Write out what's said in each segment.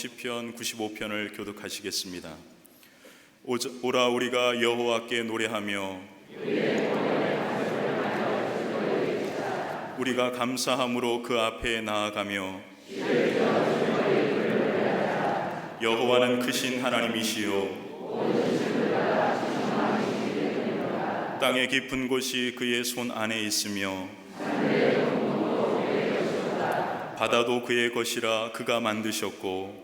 시편 95편을 교독하시겠습니다. 오라 우리가 여호와께 노래하며 우리가 감사함으로 그 앞에 나아가며 여호와는 크신 하나님이시요 땅의 깊은 곳이 그의 손 안에 있으며 바다도 그의 것이라 그가 만드셨고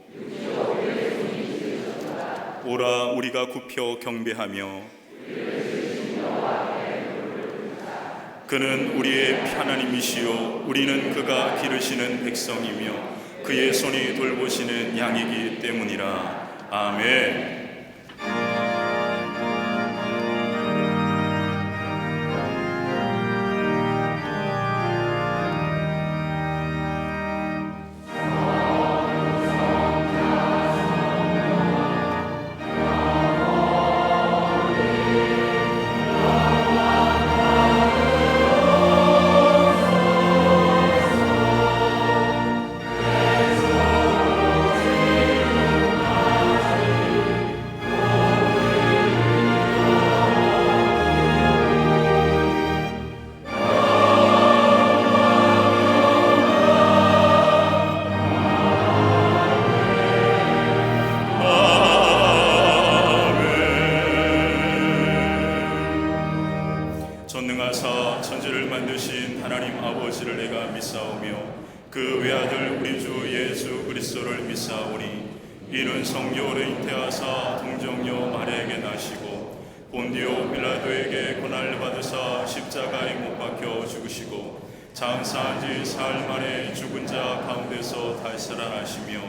오라 우리가 굽혀 경배하며 그는 우리의 하나님이시요 우리는 그가 기르시는 백성이며 그의 손이 돌보시는 양이기 때문이라. 아멘. 전능하사 천지를 만드신 하나님 아버지를 내가 믿사오며 그 외아들 우리 주 예수 그리스도를 믿사오니 이는 성령으로 잉태하사 동정녀 마리아에게 나시고 본디오 빌라도에게 고난을 받으사 십자가에 못 박혀 죽으시고 장사한 지 사흘 만에 죽은 자 가운데서 다시 살아나시며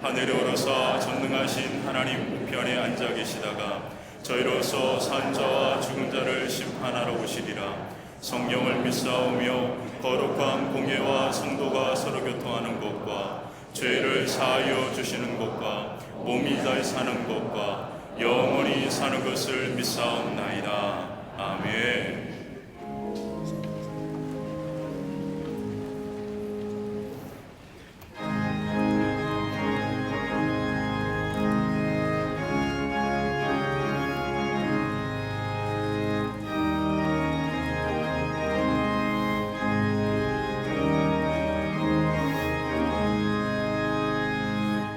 하늘에 오르사 전능하신 하나님 우편에 앉아 계시다가 저희로서 산 자와 죽은 자를 심판하러 오시리라. 성령을 믿사오며 거룩한 공예와 성도가 서로 교통하는 것과 죄를 사하여 주시는 것과 몸이 잘 사는 것과 영원히 사는 것을 믿사옵나이다. 아멘.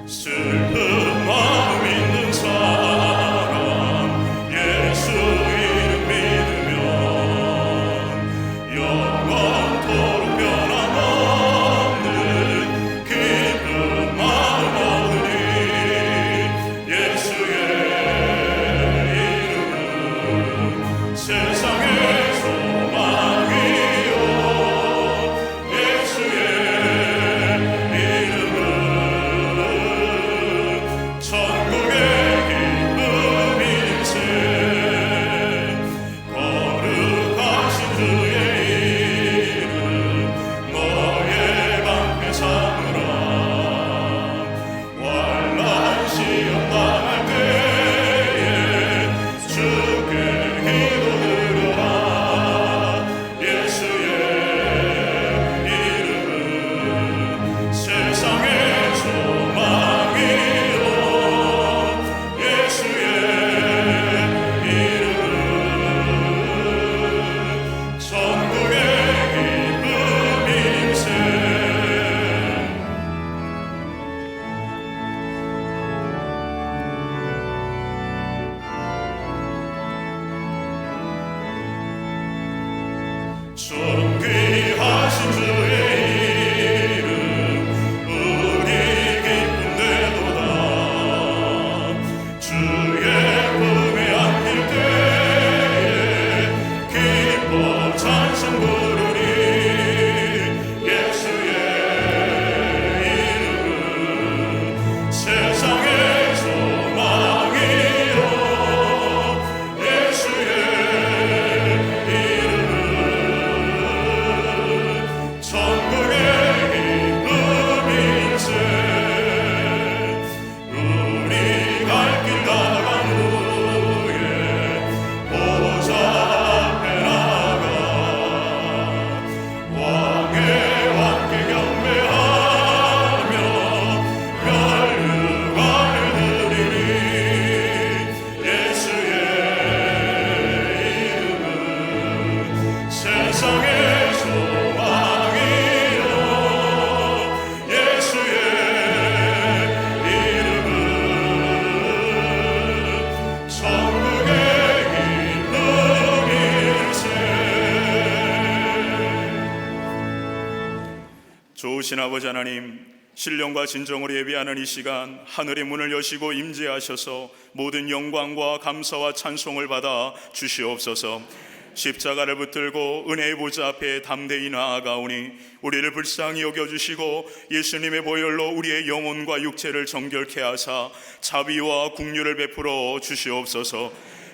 슬픈 마음 있는 사람 예수 이름 믿으면 영원토록 변함없는 기쁜 마음 얻으리. 예수의 이름은 세상의 소망이요 예수의 천국의 기쁨 인생 거룩하신 주의 이름 너의 방패 삼으라. 환난 시험 당할 때에 주께 기도드려라. 예수의 이름은 세상의 소망이요 예수의 이름은 천국의 기쁨 인생. 존귀하신 주의 이름 우리 기쁨 되도다. 주의 품에 안길 때에 기뻐 찬송 부르리. 예수의 이름은 세상의 소망이요 예수의 이름은 좋으신 아버지 하나님, 신령과 진정으로 예배하는 이 시간 하늘의 문을 여시고 임재하셔서 모든 영광과 감사와 찬송을 받아 주시옵소서. 십자가를 붙들고 은혜의 보좌 앞에 담대히 나아가오니 우리를 불쌍히 여겨주시고 예수님의 보혈로 우리의 영혼과 육체를 정결케 하사 자비와 긍휼을 베풀어 주시옵소서.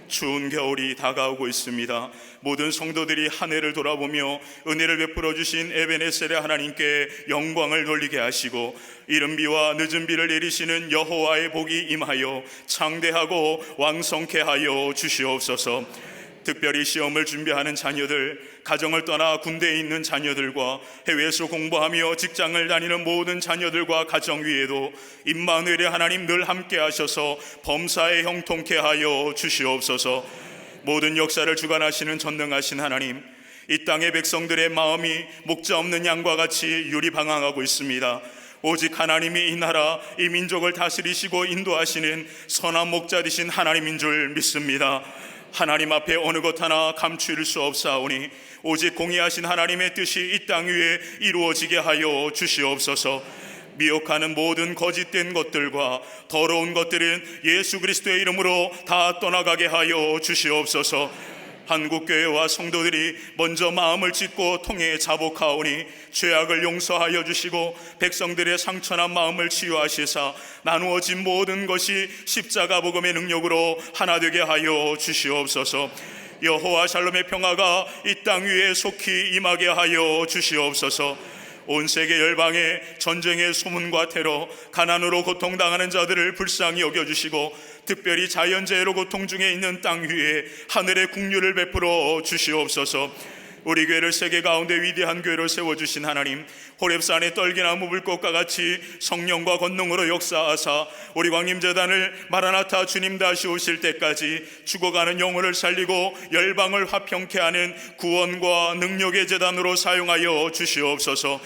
추운 겨울이 다가오고 있습니다. 모든 성도들이 한 해를 돌아보며 은혜를 베풀어 주신 에베네셀의 하나님께 영광을 돌리게 하시고 이른 비와 늦은 비를 내리시는 여호와의 복이 임하여 창대하고 왕성케 하여 주시옵소서. 특별히 시험을 준비하는 자녀들, 가정을 떠나 군대에 있는 자녀들과 해외에서 공부하며 직장을 다니는 모든 자녀들과 가정 위에도 임마누엘의 하나님 늘 함께 하셔서 범사에 형통케 하여 주시옵소서. 모든 역사를 주관하시는 전능하신 하나님, 이 땅의 백성들의 마음이 목자 없는 양과 같이 유리방황하고 있습니다. 오직 하나님이 이 나라, 이 민족을 다스리시고 인도하시는 선한 목자 되신 하나님인 줄 믿습니다. 하나님 앞에 어느 것 하나 감추일 수 없사오니 오직 공의하신 하나님의 뜻이 이 땅 위에 이루어지게 하여 주시옵소서. 미혹하는 모든 거짓된 것들과 더러운 것들은 예수 그리스도의 이름으로 다 떠나가게 하여 주시옵소서. 한국교회와 성도들이 먼저 마음을 찢고 통해 자복하오니 죄악을 용서하여 주시고 백성들의 상처난 마음을 치유하시사 나누어진 모든 것이 십자가 복음의 능력으로 하나 되게 하여 주시옵소서. 여호와 샬롬의 평화가 이 땅 위에 속히 임하게 하여 주시옵소서. 온 세계 열방에 전쟁의 소문과 테러, 가난으로 고통당하는 자들을 불쌍히 여겨주시고 특별히 자연재해로 고통 중에 있는 땅 위에 하늘의 긍휼을 베풀어 주시옵소서. 우리 교회를 세계 가운데 위대한 교회로 세워주신 하나님, 호렙산의 떨기나무 불꽃과 같이 성령과 권능으로 역사하사 우리 광림재단을 마라나타 주님 다시 오실 때까지 죽어가는 영혼을 살리고 열방을 화평케 하는 구원과 능력의 재단으로 사용하여 주시옵소서.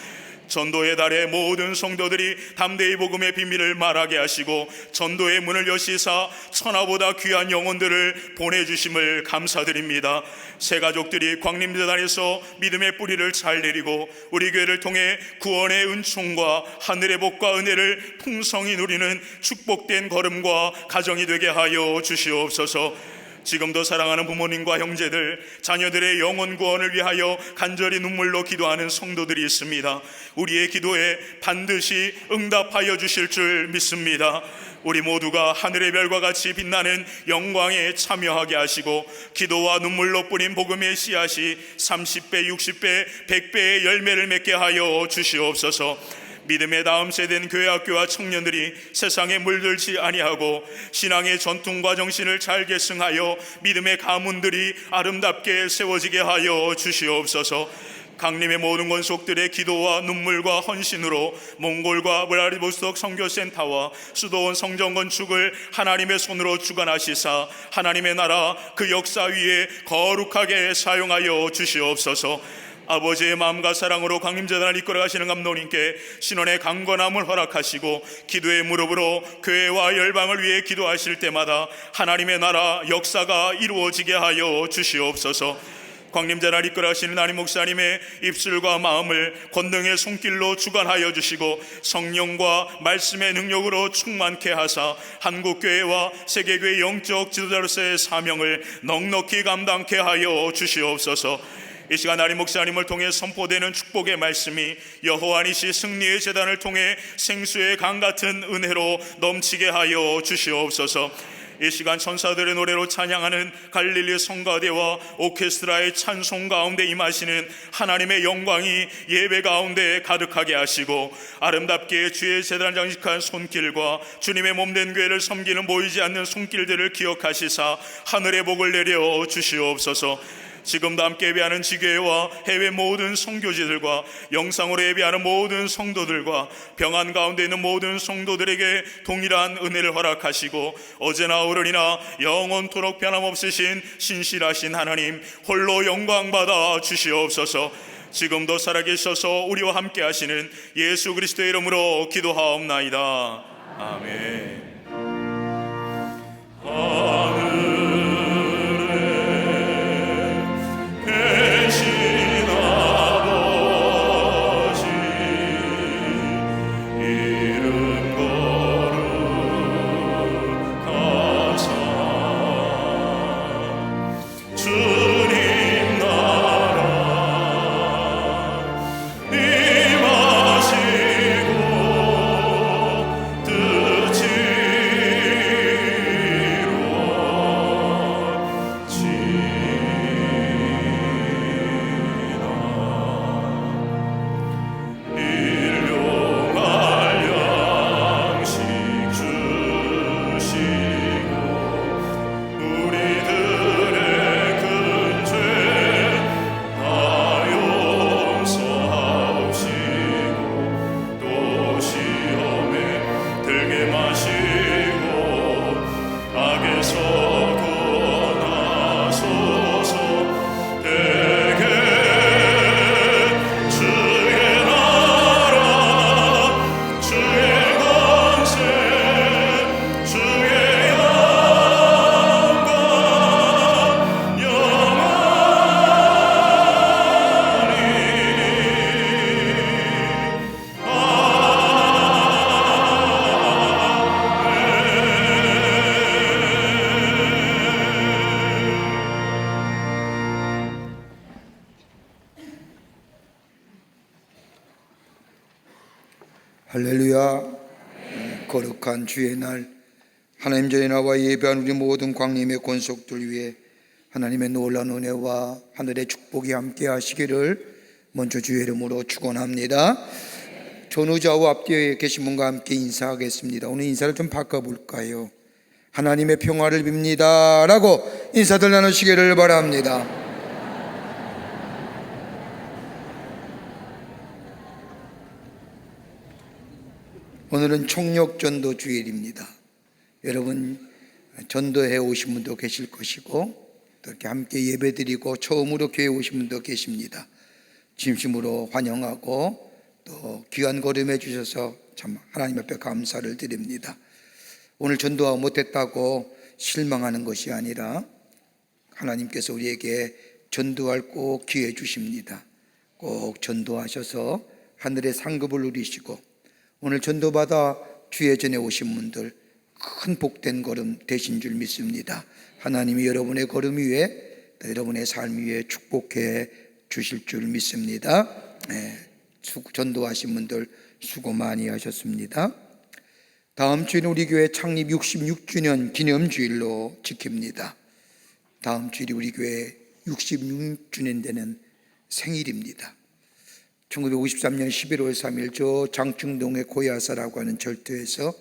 전도의 달에 모든 성도들이 담대히 복음의 비밀을 말하게 하시고 전도의 문을 여시사 천하보다 귀한 영혼들을 보내주심을 감사드립니다. 새 가족들이 광림재단에서 믿음의 뿌리를 잘 내리고 우리 교회를 통해 구원의 은총과 하늘의 복과 은혜를 풍성히 누리는 축복된 걸음과 가정이 되게 하여 주시옵소서. 지금도 사랑하는 부모님과 형제들, 자녀들의 영혼 구원을 위하여 간절히 눈물로 기도하는 성도들이 있습니다. 우리의 기도에 반드시 응답하여 주실 줄 믿습니다. 우리 모두가 하늘의 별과 같이 빛나는 영광에 참여하게 하시고 기도와 눈물로 뿌린 복음의 씨앗이 30배, 60배, 100배의 열매를 맺게 하여 주시옵소서. 믿음의 다음 세대인 교회학교와 청년들이 세상에 물들지 아니하고 신앙의 전통과 정신을 잘 계승하여 믿음의 가문들이 아름답게 세워지게 하여 주시옵소서. 강림의 모든 권속들의 기도와 눈물과 헌신으로 몽골과 브라디보스톡 선교센터와 수도원 성전 건축을 하나님의 손으로 주관하시사 하나님의 나라 그 역사 위에 거룩하게 사용하여 주시옵소서. 아버지의 마음과 사랑으로 광림재단을 이끌어가시는 감독님께 신원의 강건함을 허락하시고 기도의 무릎으로 교회와 열방을 위해 기도하실 때마다 하나님의 나라 역사가 이루어지게 하여 주시옵소서. 광림재단을 이끌어가시는 나님 목사님의 입술과 마음을 권능의 손길로 주관하여 주시고 성령과 말씀의 능력으로 충만케 하사 한국교회와 세계교회 영적 지도자로서의 사명을 넉넉히 감당케 하여 주시옵소서. 이 시간 나리 목사님을 통해 선포되는 축복의 말씀이 여호와 니시 승리의 제단을 통해 생수의 강 같은 은혜로 넘치게 하여 주시옵소서. 이 시간 천사들의 노래로 찬양하는 갈릴리 성가대와 오케스트라의 찬송 가운데 임하시는 하나님의 영광이 예배 가운데 가득하게 하시고 아름답게 주의 제단을 장식한 손길과 주님의 몸된 교회를 섬기는 보이지 않는 손길들을 기억하시사 하늘의 복을 내려 주시옵소서. 지금도 함께 예배하는 지교회와 해외 모든 선교지들과 영상으로 예배하는 모든 성도들과 병안 가운데 있는 모든 성도들에게 동일한 은혜를 허락하시고 어제나 오늘이나 영원토록 변함없으신 신실하신 하나님 홀로 영광받아 주시옵소서. 지금도 살아계셔서 우리와 함께 하시는 예수 그리스도의 이름으로 기도하옵나이다. 아멘. 할렐루야. 거룩한 주의 날, 하나님 전에 나와 예배한 우리 모든 광림의 권속들 위해 하나님의 놀라운 은혜와 하늘의 축복이 함께 하시기를 먼저 주의 이름으로 축원합니다. 전후좌우 앞뒤에 계신 분과 함께 인사하겠습니다. 오늘 인사를 좀 바꿔볼까요? 하나님의 평화를 빕니다 라고 인사들 나누시기를 바랍니다. 오늘은 총력전도 주일입니다. 여러분 전도해 오신 분도 계실 것이고 또 이렇게 함께 예배드리고 처음으로 교회 오신 분도 계십니다. 진심으로 환영하고 또 귀한 걸음 해주셔서 참 하나님 앞에 감사를 드립니다. 오늘 전도하고 못했다고 실망하는 것이 아니라 하나님께서 우리에게 전도할 꼭 기회 주십니다. 꼭 전도하셔서 하늘의 상급을 누리시고 오늘 전도받아 주의 전에 오신 분들 큰 복된 걸음 되신 줄 믿습니다. 하나님이 여러분의 걸음 위에 여러분의 삶 위에 축복해 주실 줄 믿습니다. 전도하신 분들 수고 많이 하셨습니다. 다음 주일은 우리 교회 창립 66주년 기념주일로 지킵니다. 다음 주일이 우리 교회 66주년 되는 생일입니다. 1953년 11월 3일 저 장충동의 고야사라고 하는 절도에서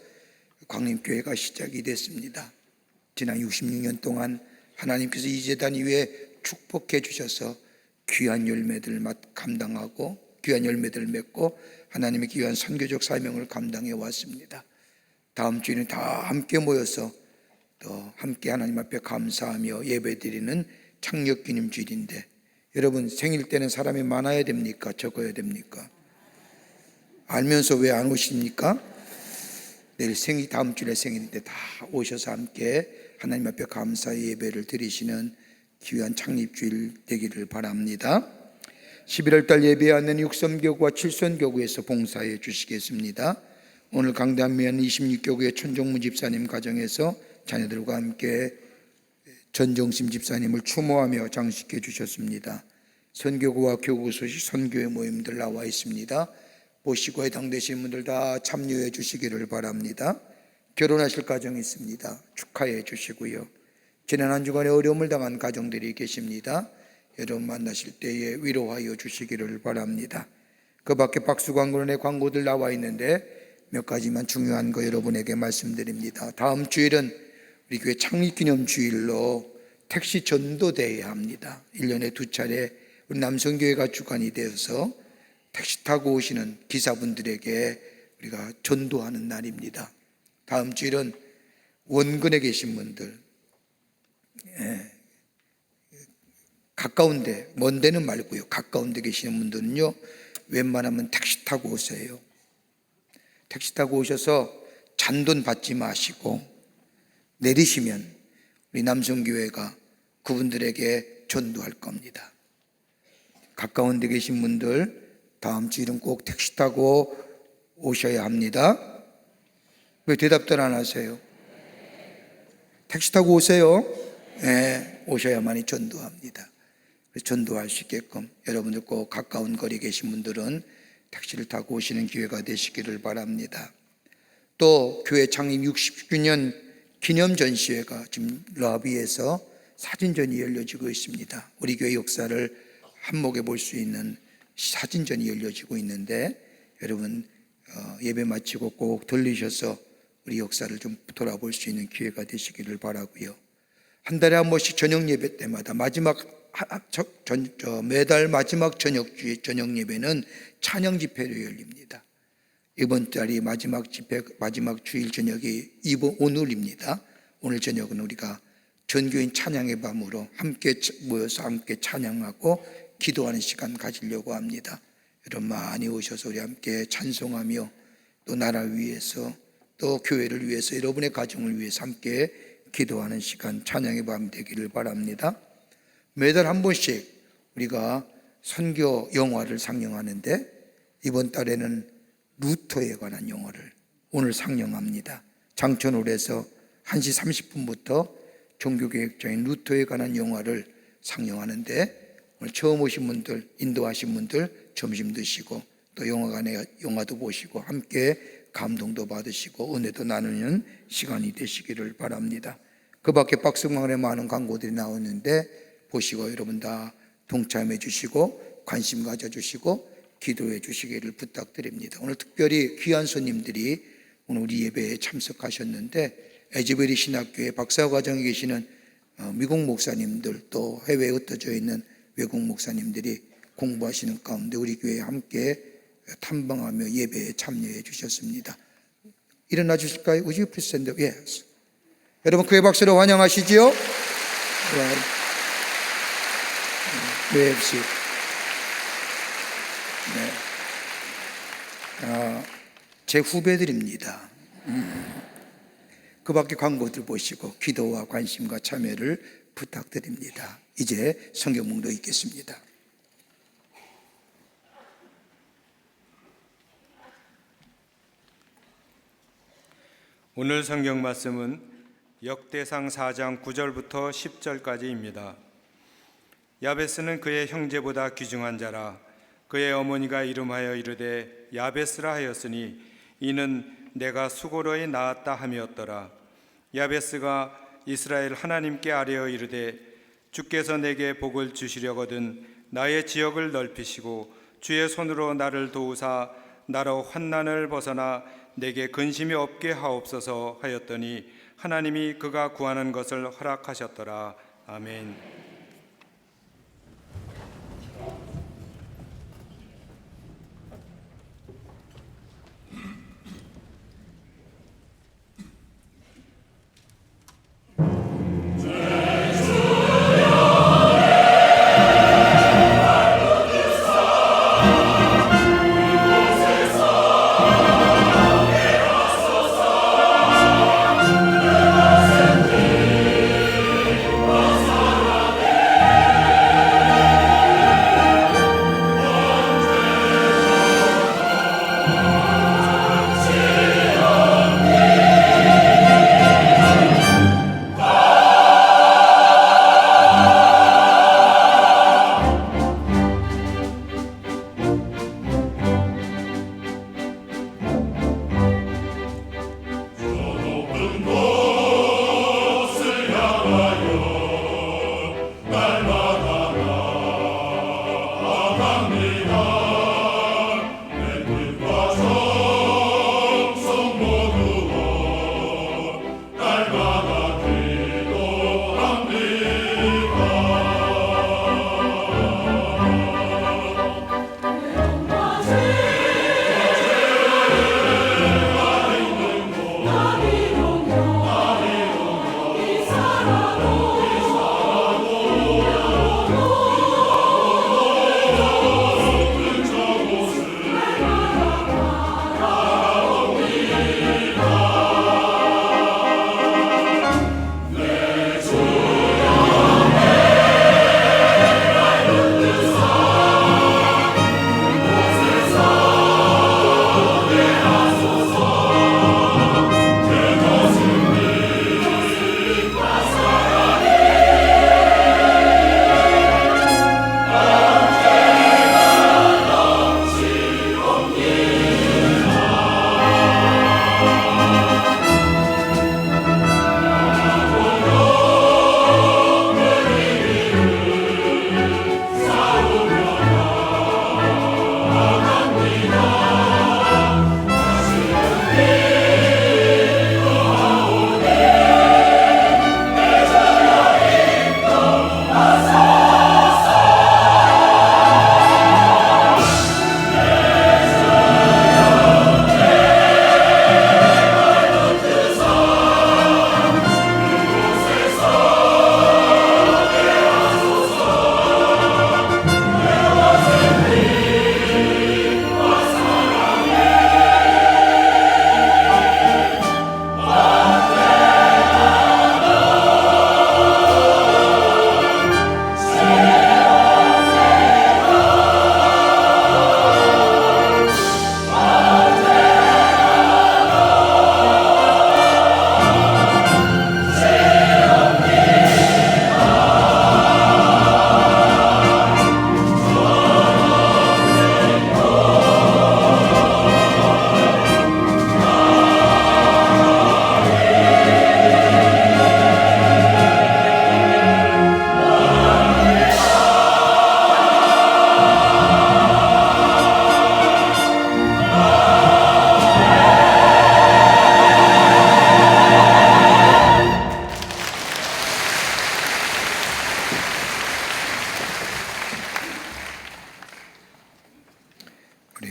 광림교회가 시작이 됐습니다. 지난 66년 동안 하나님께서 이 재단 위에 축복해 주셔서 귀한 열매들을 감당하고 귀한 열매들을 맺고 하나님의 귀한 선교적 사명을 감당해 왔습니다. 다음 주에는 다 함께 모여서 또 함께 하나님 앞에 감사하며 예배드리는 창립기념주일인데 여러분 생일 때는 사람이 많아야 됩니까? 적어야 됩니까? 알면서 왜 안 오십니까? 내일 다음 주에 생일인데 다 오셔서 함께 하나님 앞에 감사의 예배를 드리시는 귀한 창립주일 되기를 바랍니다. 11월 달 예배하는 육선교구와 칠선교구에서 봉사해 주시겠습니다. 오늘 강단면 26교구의 천종무 집사님 가정에서 자녀들과 함께 전정심 집사님을 추모하며 장식해 주셨습니다. 선교구와 교구 소식 선교회 모임들 나와 있습니다. 보시고 해당되시는 분들 다 참여해 주시기를 바랍니다. 결혼하실 가정이 있습니다. 축하해 주시고요. 지난 한 주간에 어려움을 당한 가정들이 계십니다. 여러분 만나실 때에 위로하여 주시기를 바랍니다. 그 밖에 박수광고론의 광고들 나와 있는데 몇 가지만 중요한 거 여러분에게 말씀드립니다. 다음 주일은 우리 교회 창립기념주일로 택시 전도대회야 합니다. 1년에 2차례 우리 남성교회가 주관이 되어서 택시 타고 오시는 기사분들에게 우리가 전도하는 날입니다. 다음 주일은 원근에 계신 분들, 가까운데, 먼 데는 말고요, 가까운데 계시는 분들은요 웬만하면 택시 타고 오세요. 택시 타고 오셔서 잔돈 받지 마시고 내리시면 우리 남성교회가 그분들에게 전도할 겁니다. 가까운 데 계신 분들 다음 주일은 꼭 택시 타고 오셔야 합니다. 왜 대답들 안 하세요? 택시 타고 오세요. 네, 오셔야만이 전도합니다. 그래서 전도할 수 있게끔 여러분들 꼭 가까운 거리에 계신 분들은 택시를 타고 오시는 기회가 되시기를 바랍니다. 또 교회 창립 60주년 기념 전시회가 지금 러비에서 사진전이 열려지고 있습니다. 우리 교회 역사를 한몫해 볼 수 있는 사진전이 열려지고 있는데 여러분 예배 마치고 꼭 들리셔서 우리 역사를 좀 돌아볼 수 있는 기회가 되시기를 바라고요. 한 달에 한 번씩 저녁 예배 때마다 매달 마지막 저녁 예배는 찬양 집회로 열립니다. 이번 달이 마지막 집회, 마지막 주일 저녁이 오늘입니다. 오늘 저녁은 우리가 전교인 찬양의 밤으로 함께 모여서 함께 찬양하고 기도하는 시간 가지려고 합니다. 여러분 많이 오셔서 우리 함께 찬송하며 또 나라를 위해서 또 교회를 위해서 여러분의 가정을 위해서 함께 기도하는 시간 찬양의 밤 되기를 바랍니다. 매달 한 번씩 우리가 선교 영화를 상영하는데 이번 달에는 루터에 관한 영화를 오늘 상영합니다. 장천홀에서 1시 30분부터 종교개혁자인 루터에 관한 영화를 상영하는데 오늘 처음 오신 분들, 인도하신 분들 점심 드시고 또 영화관에 영화도 보시고 함께 감동도 받으시고 은혜도 나누는 시간이 되시기를 바랍니다. 그 밖에 박스광에 많은 광고들이 나오는데 보시고 여러분 다 동참해 주시고 관심 가져주시고 기도해 주시기를 부탁드립니다. 오늘 특별히 귀한 손님들이 오늘 우리 예배에 참석하셨는데 에즈베리 신학교의 박사과정에 계시는 미국 목사님들 또 해외에 흩어져 있는 외국 목사님들이 공부하시는 가운데 우리 교회에 함께 탐방하며 예배에 참여해 주셨습니다. 일어나 주실까요? Would you please stand up? Yes. 여러분 그의 박수로 환영하시지요? 네. 제 후배들입니다. 그 밖에 광고들 보시고 기도와 관심과 참여를 부탁드립니다. 이제 성경 묵도 읽겠습니다. 오늘 성경 말씀은 역대상 4장 9절부터 10절까지입니다. 야베스는 그의 형제보다 귀중한 자라. 그의 어머니가 이름하여 이르되 야베스라 하였으니 이는 내가 수고로이 낳았다 함이었더라. 야베스가 이스라엘 하나님께 아뢰어 이르되 주께서 내게 복을 주시려거든 나의 지역을 넓히시고 주의 손으로 나를 도우사 나로 환난을 벗어나 내게 근심이 없게 하옵소서 하였더니 하나님이 그가 구하는 것을 허락하셨더라. 아멘.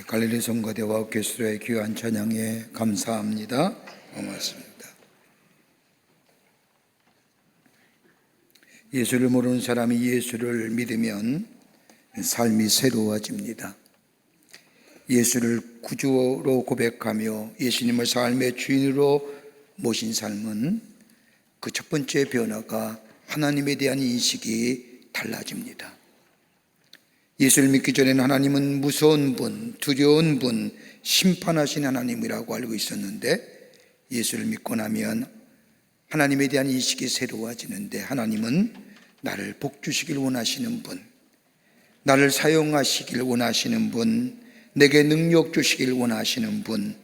갈릴리 성가대와 옥케스트라의 귀한 찬양에 감사합니다. 고맙습니다. 예수를 모르는 사람이 예수를 믿으면 삶이 새로워집니다. 예수를 구주로 고백하며 예수님을 삶의 주인으로 모신 삶은 그 첫 번째 변화가 하나님에 대한 인식이 달라집니다. 예수를 믿기 전에는 하나님은 무서운 분, 두려운 분, 심판하신 하나님이라고 알고 있었는데 예수를 믿고 나면 하나님에 대한 인식이 새로워지는데 하나님은 나를 복주시길 원하시는 분, 나를 사용하시길 원하시는 분, 내게 능력 주시길 원하시는 분,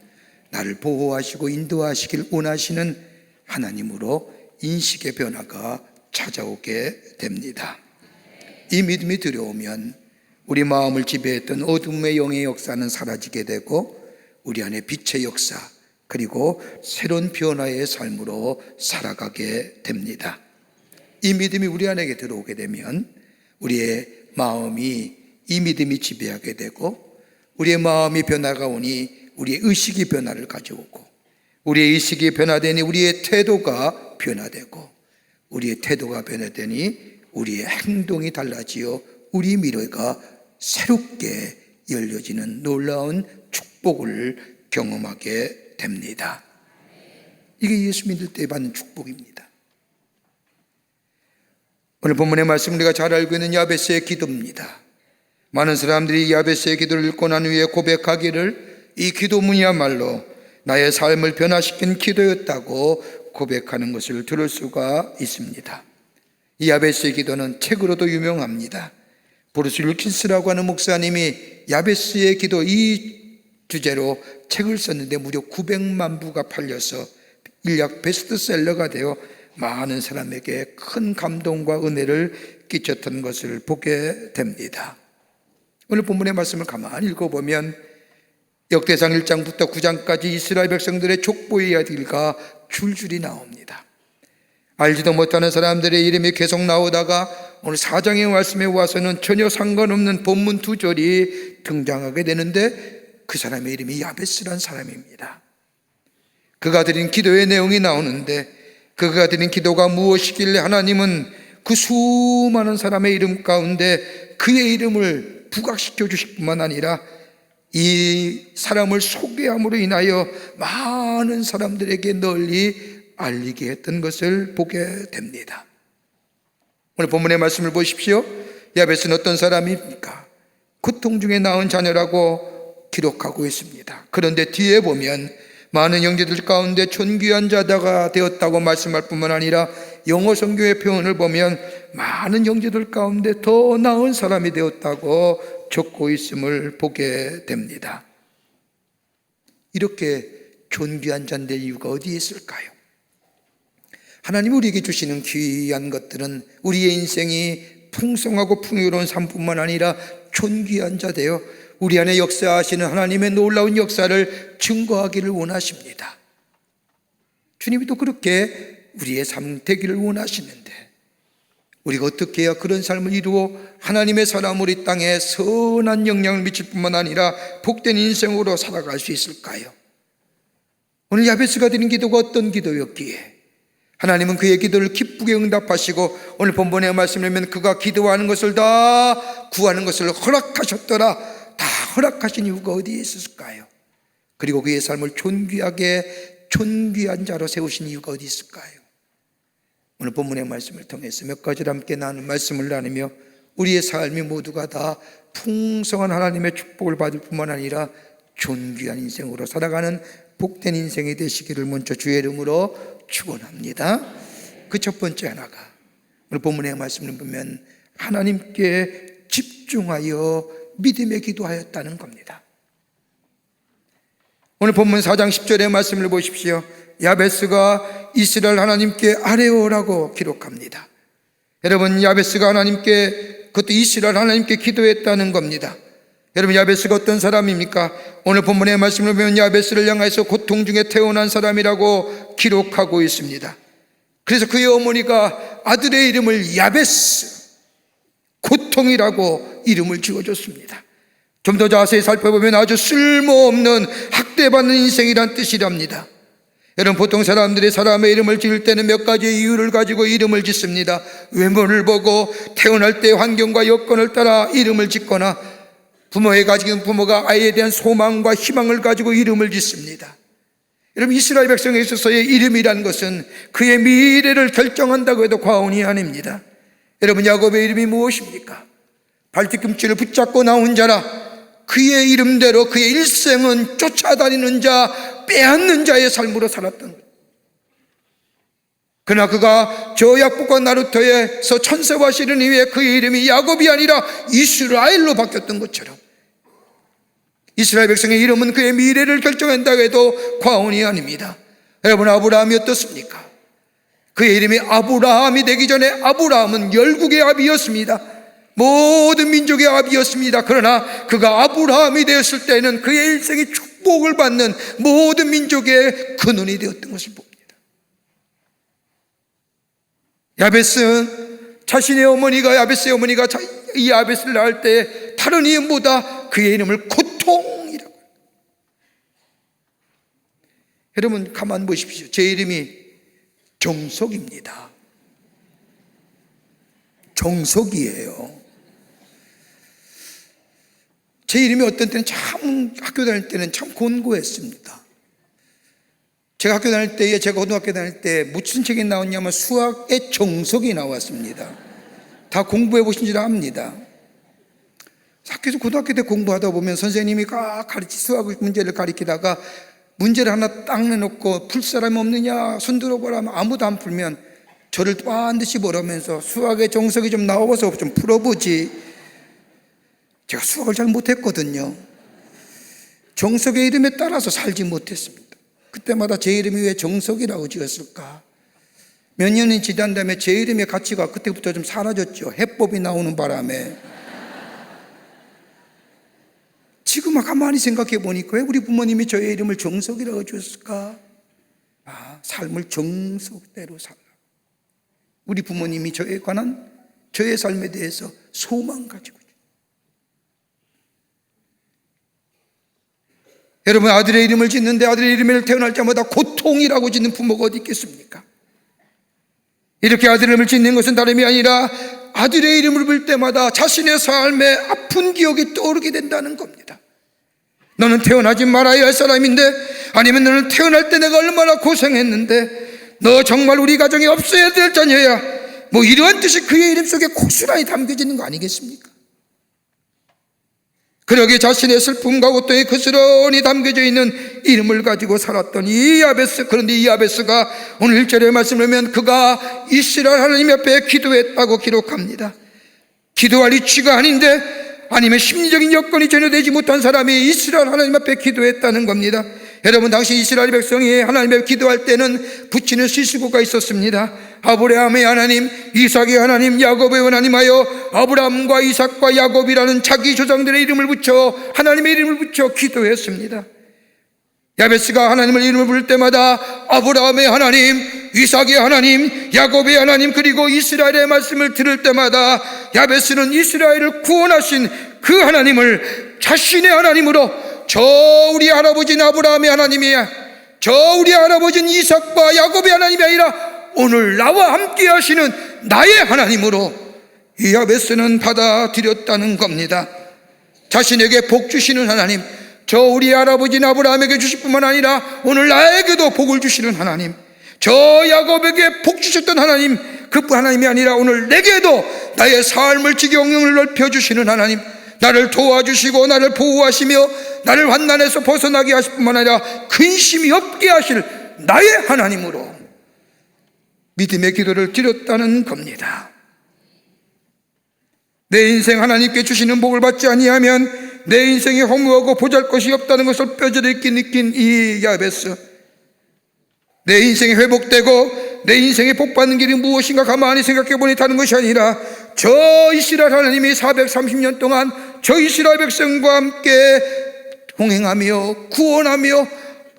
나를 보호하시고 인도하시길 원하시는 하나님으로 인식의 변화가 찾아오게 됩니다. 이 믿음이 들어오면 우리 마음을 지배했던 어둠의 영의 역사는 사라지게 되고 우리 안에 빛의 역사 그리고 새로운 변화의 삶으로 살아가게 됩니다. 이 믿음이 우리 안에 들어오게 되면 우리의 마음이 이 믿음이 지배하게 되고 우리의 마음이 변화가 오니 우리의 의식이 변화를 가져오고 우리의 의식이 변화되니 우리의 태도가 변화되고 우리의 태도가 변화되니 우리의 행동이 달라지어 우리 미래가 새롭게 열려지는 놀라운 축복을 경험하게 됩니다. 이게 예수 믿을 때 받는 축복입니다. 오늘 본문의 말씀 우리가 잘 알고 있는 야베스의 기도입니다. 많은 사람들이 야베스의 기도를 읽고 난 후에 고백하기를 이 기도문이야말로 나의 삶을 변화시킨 기도였다고 고백하는 것을 들을 수가 있습니다. 이 야베스의 기도는 책으로도 유명합니다. 브루스 윌킨스라고 하는 목사님이 야베스의 기도 이 주제로 책을 썼는데 무려 900만 부가 팔려서 인력 베스트셀러가 되어 많은 사람에게 큰 감동과 은혜를 끼쳤던 것을 보게 됩니다. 오늘 본문의 말씀을 가만히 읽어보면 역대상 1장부터 9장까지 이스라엘 백성들의 족보의 이야기가 줄줄이 나옵니다. 알지도 못하는 사람들의 이름이 계속 나오다가 오늘 4장의 말씀에 와서는 전혀 상관없는 본문 2절이 등장하게 되는데 그 사람의 이름이 야베스란 사람입니다. 그가 드린 기도의 내용이 나오는데 그가 드린 기도가 무엇이길래 하나님은 그 수많은 사람의 이름 가운데 그의 이름을 부각시켜 주실 뿐만 아니라 이 사람을 소개함으로 인하여 많은 사람들에게 널리 알리게 했던 것을 보게 됩니다. 오늘 본문의 말씀을 보십시오. 야베스는 어떤 사람입니까? 고통 중에 낳은 자녀라고 기록하고 있습니다. 그런데 뒤에 보면 많은 형제들 가운데 존귀한 자다가 되었다고 말씀할 뿐만 아니라 영어 성경의 표현을 보면 많은 형제들 가운데 더 나은 사람이 되었다고 적고 있음을 보게 됩니다. 이렇게 존귀한 자인 이유가 어디에 있을까요? 하나님이 우리에게 주시는 귀한 것들은 우리의 인생이 풍성하고 풍요로운 삶뿐만 아니라 존귀한 자 되어 우리 안에 역사하시는 하나님의 놀라운 역사를 증거하기를 원하십니다. 주님이 또 그렇게 우리의 삶 되기를 원하시는데 우리가 어떻게 해야 그런 삶을 이루어 하나님의 사람으로 이 땅에 선한 영향을 미칠 뿐만 아니라 복된 인생으로 살아갈 수 있을까요? 오늘 야베스가 드린 기도가 어떤 기도였기에 하나님은 그의 기도를 기쁘게 응답하시고 오늘 본문의 말씀을 보면 그가 기도하는 것을 다 구하는 것을 허락하셨더라. 다 허락하신 이유가 어디에 있을까요? 그리고 그의 삶을 존귀하게 존귀한 자로 세우신 이유가 어디 있을까요? 오늘 본문의 말씀을 통해서 몇 가지를 함께 나눈 말씀을 나누며 우리의 삶이 모두가 다 풍성한 하나님의 축복을 받을 뿐만 아니라 존귀한 인생으로 살아가는 복된 인생이 되시기를 먼저 주의 이름으로 축원합니다. 그 첫 번째 하나가 오늘 본문의 말씀을 보면 하나님께 집중하여 믿음의 기도하였다는 겁니다. 오늘 본문 4장 10절의 말씀을 보십시오. 야베스가 이스라엘 하나님께 아뢰오라고 기록합니다. 여러분, 야베스가 하나님께, 그것도 이스라엘 하나님께 기도했다는 겁니다. 여러분, 야베스가 어떤 사람입니까? 오늘 본문의 말씀을 보면 야베스를 향해서 고통 중에 태어난 사람이라고 기록하고 있습니다. 그래서 그의 어머니가 아들의 이름을 야베스, 고통이라고 이름을 지어줬습니다. 좀 더 자세히 살펴보면 아주 쓸모없는 학대받는 인생이란 뜻이랍니다. 여러분, 보통 사람들이 사람의 이름을 지을 때는 몇 가지 이유를 가지고 이름을 짓습니다. 외모를 보고 태어날 때 환경과 여건을 따라 이름을 짓거나 부모가 아이에 대한 소망과 희망을 가지고 이름을 짓습니다. 여러분, 이스라엘 백성에 있어서의 이름이란 것은 그의 미래를 결정한다고 해도 과언이 아닙니다. 여러분, 야곱의 이름이 무엇입니까? 발뒤꿈치를 붙잡고 나온 자라. 그의 이름대로 그의 일생은 쫓아다니는 자, 빼앗는 자의 삶으로 살았던 것. 그러나 그가 저 약복과 나루터에서 천사와 씨름 이후에 그의 이름이 야곱이 아니라 이스라엘로 바뀌었던 것처럼 이스라엘 백성의 이름은 그의 미래를 결정한다고 해도 과언이 아닙니다. 여러분, 아브라함이 어떻습니까? 그의 이름이 아브라함이 되기 전에 아브라함은 열국의 아비였습니다. 모든 민족의 아비였습니다. 그러나 그가 아브라함이 되었을 때는 그의 일생이 축복을 받는 모든 민족의 근원이 되었던 것을 봅니다. 자신의 어머니가 이 야벳을 낳을 때 다른 이름보다 그의 이름을 고통이라고. 여러분, 가만 보십시오. 제 이름이 정석입니다. 정석이에요. 제 이름이 어떤 때는 학교 다닐 때는 참 곤고했습니다. 제가 고등학교 다닐 때 무슨 책이 나왔냐면 수학의 정석이 나왔습니다. 다 공부해 보신 줄 압니다. 학교에서 고등학교 때 공부하다 보면 선생님이 수학 문제를 가리키다가 문제를 하나 딱 내놓고 풀 사람이 없느냐 손 들어보라 하면 아무도 안 풀면 저를 반드시 보라면서 수학의 정석이 좀 나와서 좀 풀어보지. 제가 수학을 잘 못했거든요. 정석의 이름에 따라서 살지 못했습니다. 그때마다 제 이름이 왜 정석이라고 지었을까? 몇 년이 지난 다음에 제 이름의 가치가 그때부터 좀 사라졌죠. 해법이 나오는 바람에. 지금 가만히 생각해 보니까 왜 우리 부모님이 저의 이름을 정석이라고 지었을까? 삶을 정석대로 살라. 우리 부모님이 저에 관한 저의 삶에 대해서 소망 가지고. 여러분, 아들의 이름을 짓는데 아들의 이름을 태어날 때마다 고통이라고 짓는 부모가 어디 있겠습니까? 이렇게 아들의 이름을 짓는 것은 다름이 아니라 아들의 이름을 부를 때마다 자신의 삶의 아픈 기억이 떠오르게 된다는 겁니다. 너는 태어나지 말아야 할 사람인데, 아니면 너는 태어날 때 내가 얼마나 고생했는데, 너 정말 우리 가정에 없어야 될 자녀야, 이러한 뜻이 그의 이름 속에 고스란히 담겨지는 거 아니겠습니까? 그러기에 자신의 슬픔과 고통이 그스러니 담겨져 있는 이름을 가지고 살았던 이 야베스. 그런데 이 야베스가 오늘 1절의 말씀을 보면 그가 이스라엘 하나님 앞에 기도했다고 기록합니다. 기도할 이치가 아닌데, 아니면 심리적인 여건이 전혀 되지 못한 사람이 이스라엘 하나님 앞에 기도했다는 겁니다. 여러분, 당시 이스라엘 백성이 하나님 앞에 기도할 때는 붙이는 시수구가 있었습니다. 아브라함의 하나님, 이삭의 하나님, 야곱의 하나님하여 아브라함과 이삭과 야곱이라는 자기 조상들의 이름을 붙여, 하나님의 이름을 붙여 기도했습니다. 야베스가 하나님을 이름을 부를 때마다 아브라함의 하나님, 이삭의 하나님, 야곱의 하나님, 그리고 이스라엘의 말씀을 들을 때마다 야베스는 이스라엘을 구원하신 그 하나님을 자신의 하나님으로, 저 우리 할아버지는 아브라함의 하나님이야, 저 우리 할아버지는 이삭과 야곱의 하나님이 아니라 오늘 나와 함께 하시는 나의 하나님으로 이 야베스는 받아들였다는 겁니다. 자신에게 복 주시는 하나님, 저 우리 할아버지는 아브라함에게 주실 뿐만 아니라 오늘 나에게도 복을 주시는 하나님, 저 야곱에게 복 주셨던 하나님, 그뿐 하나님이 아니라 오늘 내게도 나의 삶을 지경을 넓혀주시는 하나님, 나를 도와주시고 나를 보호하시며 나를 환난에서 벗어나게 하실 뿐만 아니라 근심이 없게 하실 나의 하나님으로 믿음의 기도를 드렸다는 겁니다. 내 인생 하나님께 주시는 복을 받지 아니하면 내 인생이 허무하고 보잘것이 없다는 것을 뼈저리게 느낀 이 야베스. 내 인생이 회복되고 내 인생에 복받는 길이 무엇인가 가만히 생각해보니 다른 것이 아니라 저 이스라엘 하나님이 430년 동안 저 이스라엘 백성과 함께 동행하며 구원하며,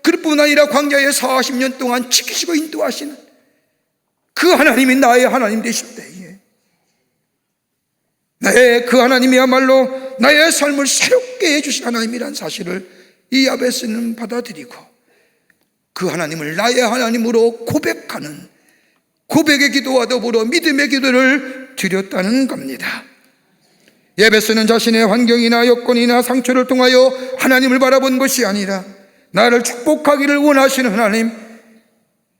그뿐 아니라 광야에 40년 동안 지키시고 인도하시는 그 하나님이 나의 하나님 되실 때에 그 하나님이야말로 나의 삶을 새롭게 해주신 하나님이란 사실을 이 야베스는 받아들이고 그 하나님을 나의 하나님으로 고백하는 고백의 기도와 더불어 믿음의 기도를 드렸다는 겁니다. 야베스는 자신의 환경이나 여건이나 상처를 통하여 하나님을 바라본 것이 아니라 나를 축복하기를 원하시는 하나님,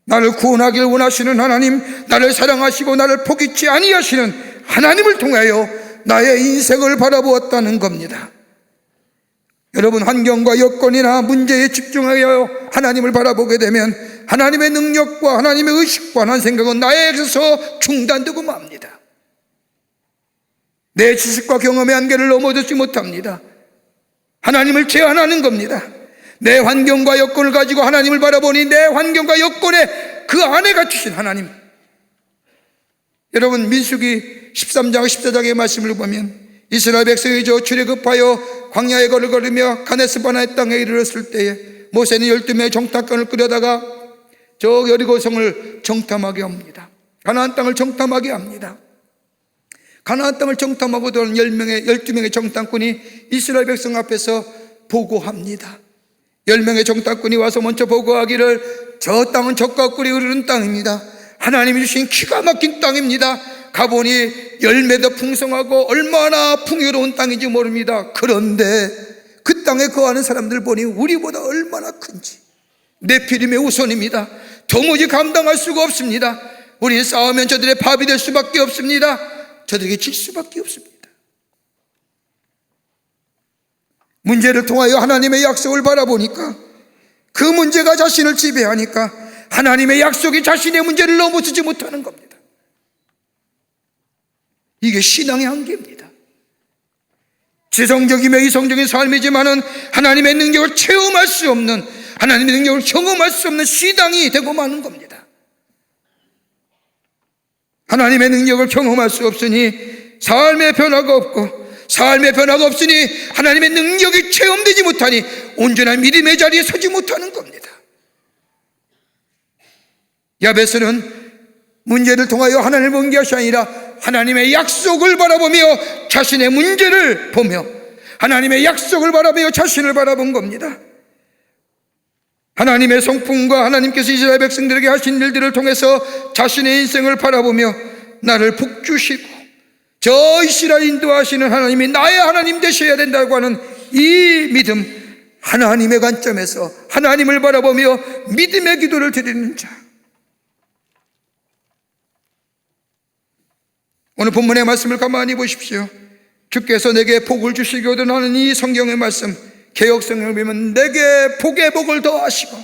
나를 구원하기를 원하시는 하나님, 나를 사랑하시고 나를 포기치 아니하시는 하나님을 통하여 나의 인생을 바라보았다는 겁니다. 여러분, 환경과 여건이나 문제에 집중하여 하나님을 바라보게 되면 하나님의 능력과 하나님의 의식과 하나님의 생각은 나에게서 중단되고 맙니다. 내 지식과 경험의 한계를 넘어서지 못합니다. 하나님을 제한하는 겁니다. 내 환경과 여건을 가지고 하나님을 바라보니 내 환경과 여건에 그 안에 갇히신 하나님. 여러분, 민수기 13장 14장의 말씀을 보면 이스라엘 백성이 출애굽하여 광야의 걸을 걸으며 가데스 바네아의 땅에 이르렀을 때에 모세는 12명의 정탐꾼을 끌어다가 저 여리고성을 정탐하게 합니다. 가나안 땅을 정탐하게 합니다. 가나안 땅을 정탐하고 들어온 12명의 정탐꾼이 이스라엘 백성 앞에서 보고합니다. 10명의 정탐꾼이 와서 먼저 보고하기를 저 땅은 젖과 꿀이 흐르는 땅입니다. 하나님이 주신 기가 막힌 땅입니다. 가보니 열매도 풍성하고 얼마나 풍요로운 땅인지 모릅니다. 그런데 그 땅에 거하는 사람들 보니 우리보다 얼마나 큰지 네피림의 후손입니다. 도무지 감당할 수가 없습니다. 우리 싸우면 저들의 밥이 될 수밖에 없습니다. 저들에게 질 수밖에 없습니다. 문제를 통하여 하나님의 약속을 바라보니까 그 문제가 자신을 지배하니까 하나님의 약속이 자신의 문제를 넘어서지 못하는 겁니다. 이게 신앙의 한계입니다. 지성적이며 이성적인 삶이지만은 하나님의 능력을 체험할 수 없는, 하나님의 능력을 경험할 수 없는 신앙이 되고 마는 겁니다. 하나님의 능력을 경험할 수 없으니 삶의 변화가 없고, 삶의 변화가 없으니 하나님의 능력이 체험되지 못하니 온전한 믿음의 자리에 서지 못하는 겁니다. 야베스는 문제를 통하여 하나님을 본 것이 아니라 하나님의 약속을 바라보며 자신의 문제를 보며 하나님의 약속을 바라보며 자신을 바라본 겁니다. 하나님의 성품과 하나님께서 이스라엘 백성들에게 하신 일들을 통해서 자신의 인생을 바라보며 나를 복주시고 저 이스라엘 인도하시는 하나님이 나의 하나님 되셔야 된다고 하는 이 믿음, 하나님의 관점에서 하나님을 바라보며 믿음의 기도를 드리는 자. 오늘 본문의 말씀을 가만히 보십시오. 주께서 내게 복을 주시거든 하는 이 성경의 말씀, 개역 성경을 보면 내게 복의 복을 더하시고,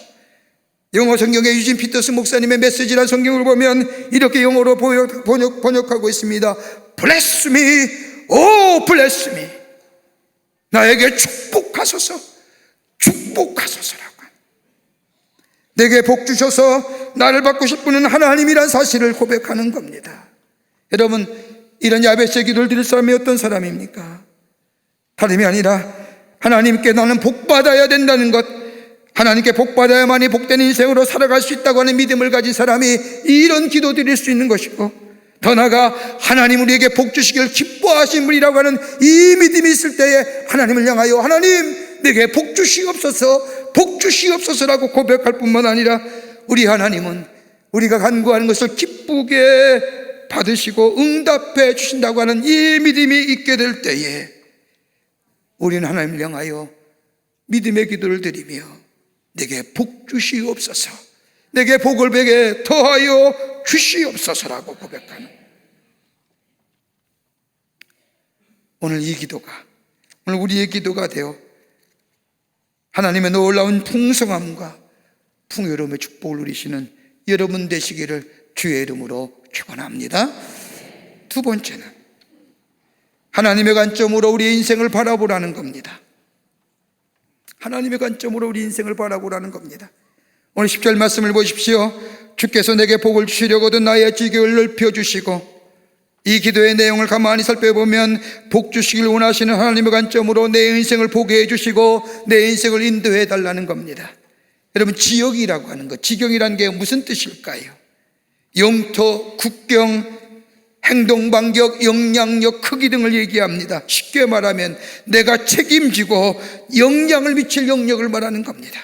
영어 성경의 유진 피터스 목사님의 메시지란 성경을 보면 이렇게 영어로 번역하고 있습니다. Bless me, oh bless me. 나에게 축복하소서, 축복하소서라고. 내게 복 주셔서 나를 바꾸실 분은 하나님이란 사실을 고백하는 겁니다. 여러분, 이런 야베스의 기도를 드릴 사람이 어떤 사람입니까? 다름이 아니라 하나님께 나는 복받아야 된다는 것, 하나님께 복받아야만이 복된 인생으로 살아갈 수 있다고 하는 믿음을 가진 사람이 이런 기도 드릴 수 있는 것이고, 더 나아가 하나님 우리에게 복 주시길 기뻐하신 분이라고 하는 이 믿음이 있을 때에 하나님을 향하여 하나님 내게 복 주시옵소서, 복 주시옵소서라고 고백할 뿐만 아니라 우리 하나님은 우리가 간구하는 것을 기쁘게 받으시고 응답해 주신다고 하는 이 믿음이 있게 될 때에 우리는 하나님을 향하여 믿음의 기도를 드리며 내게 복 주시옵소서, 내게 복을 베게 더하여 주시옵소서라고 고백하는, 오늘 이 기도가 오늘 우리의 기도가 되어 하나님의 놀라운 풍성함과 풍요로움의 축복을 누리시는 여러분 되시기를 주의 이름으로 축원합니다. 두 번째는 하나님의 관점으로 우리의 인생을 바라보라는 겁니다. 하나님의 관점으로 우리 인생을 바라보라는 겁니다. 오늘 10절 말씀을 보십시오. 주께서 내게 복을 주시려거든 나의 지경을 넓혀주시고, 이 기도의 내용을 가만히 살펴보면 복 주시길 원하시는 하나님의 관점으로 내 인생을 보게 해주시고 내 인생을 인도해 달라는 겁니다. 여러분, 지역이라고 하는 것, 지경이라는 게 무슨 뜻일까요? 영토, 국경, 행동 반경, 영향력, 크기 등을 얘기합니다. 쉽게 말하면 내가 책임지고 영향을 미칠 영역을 말하는 겁니다.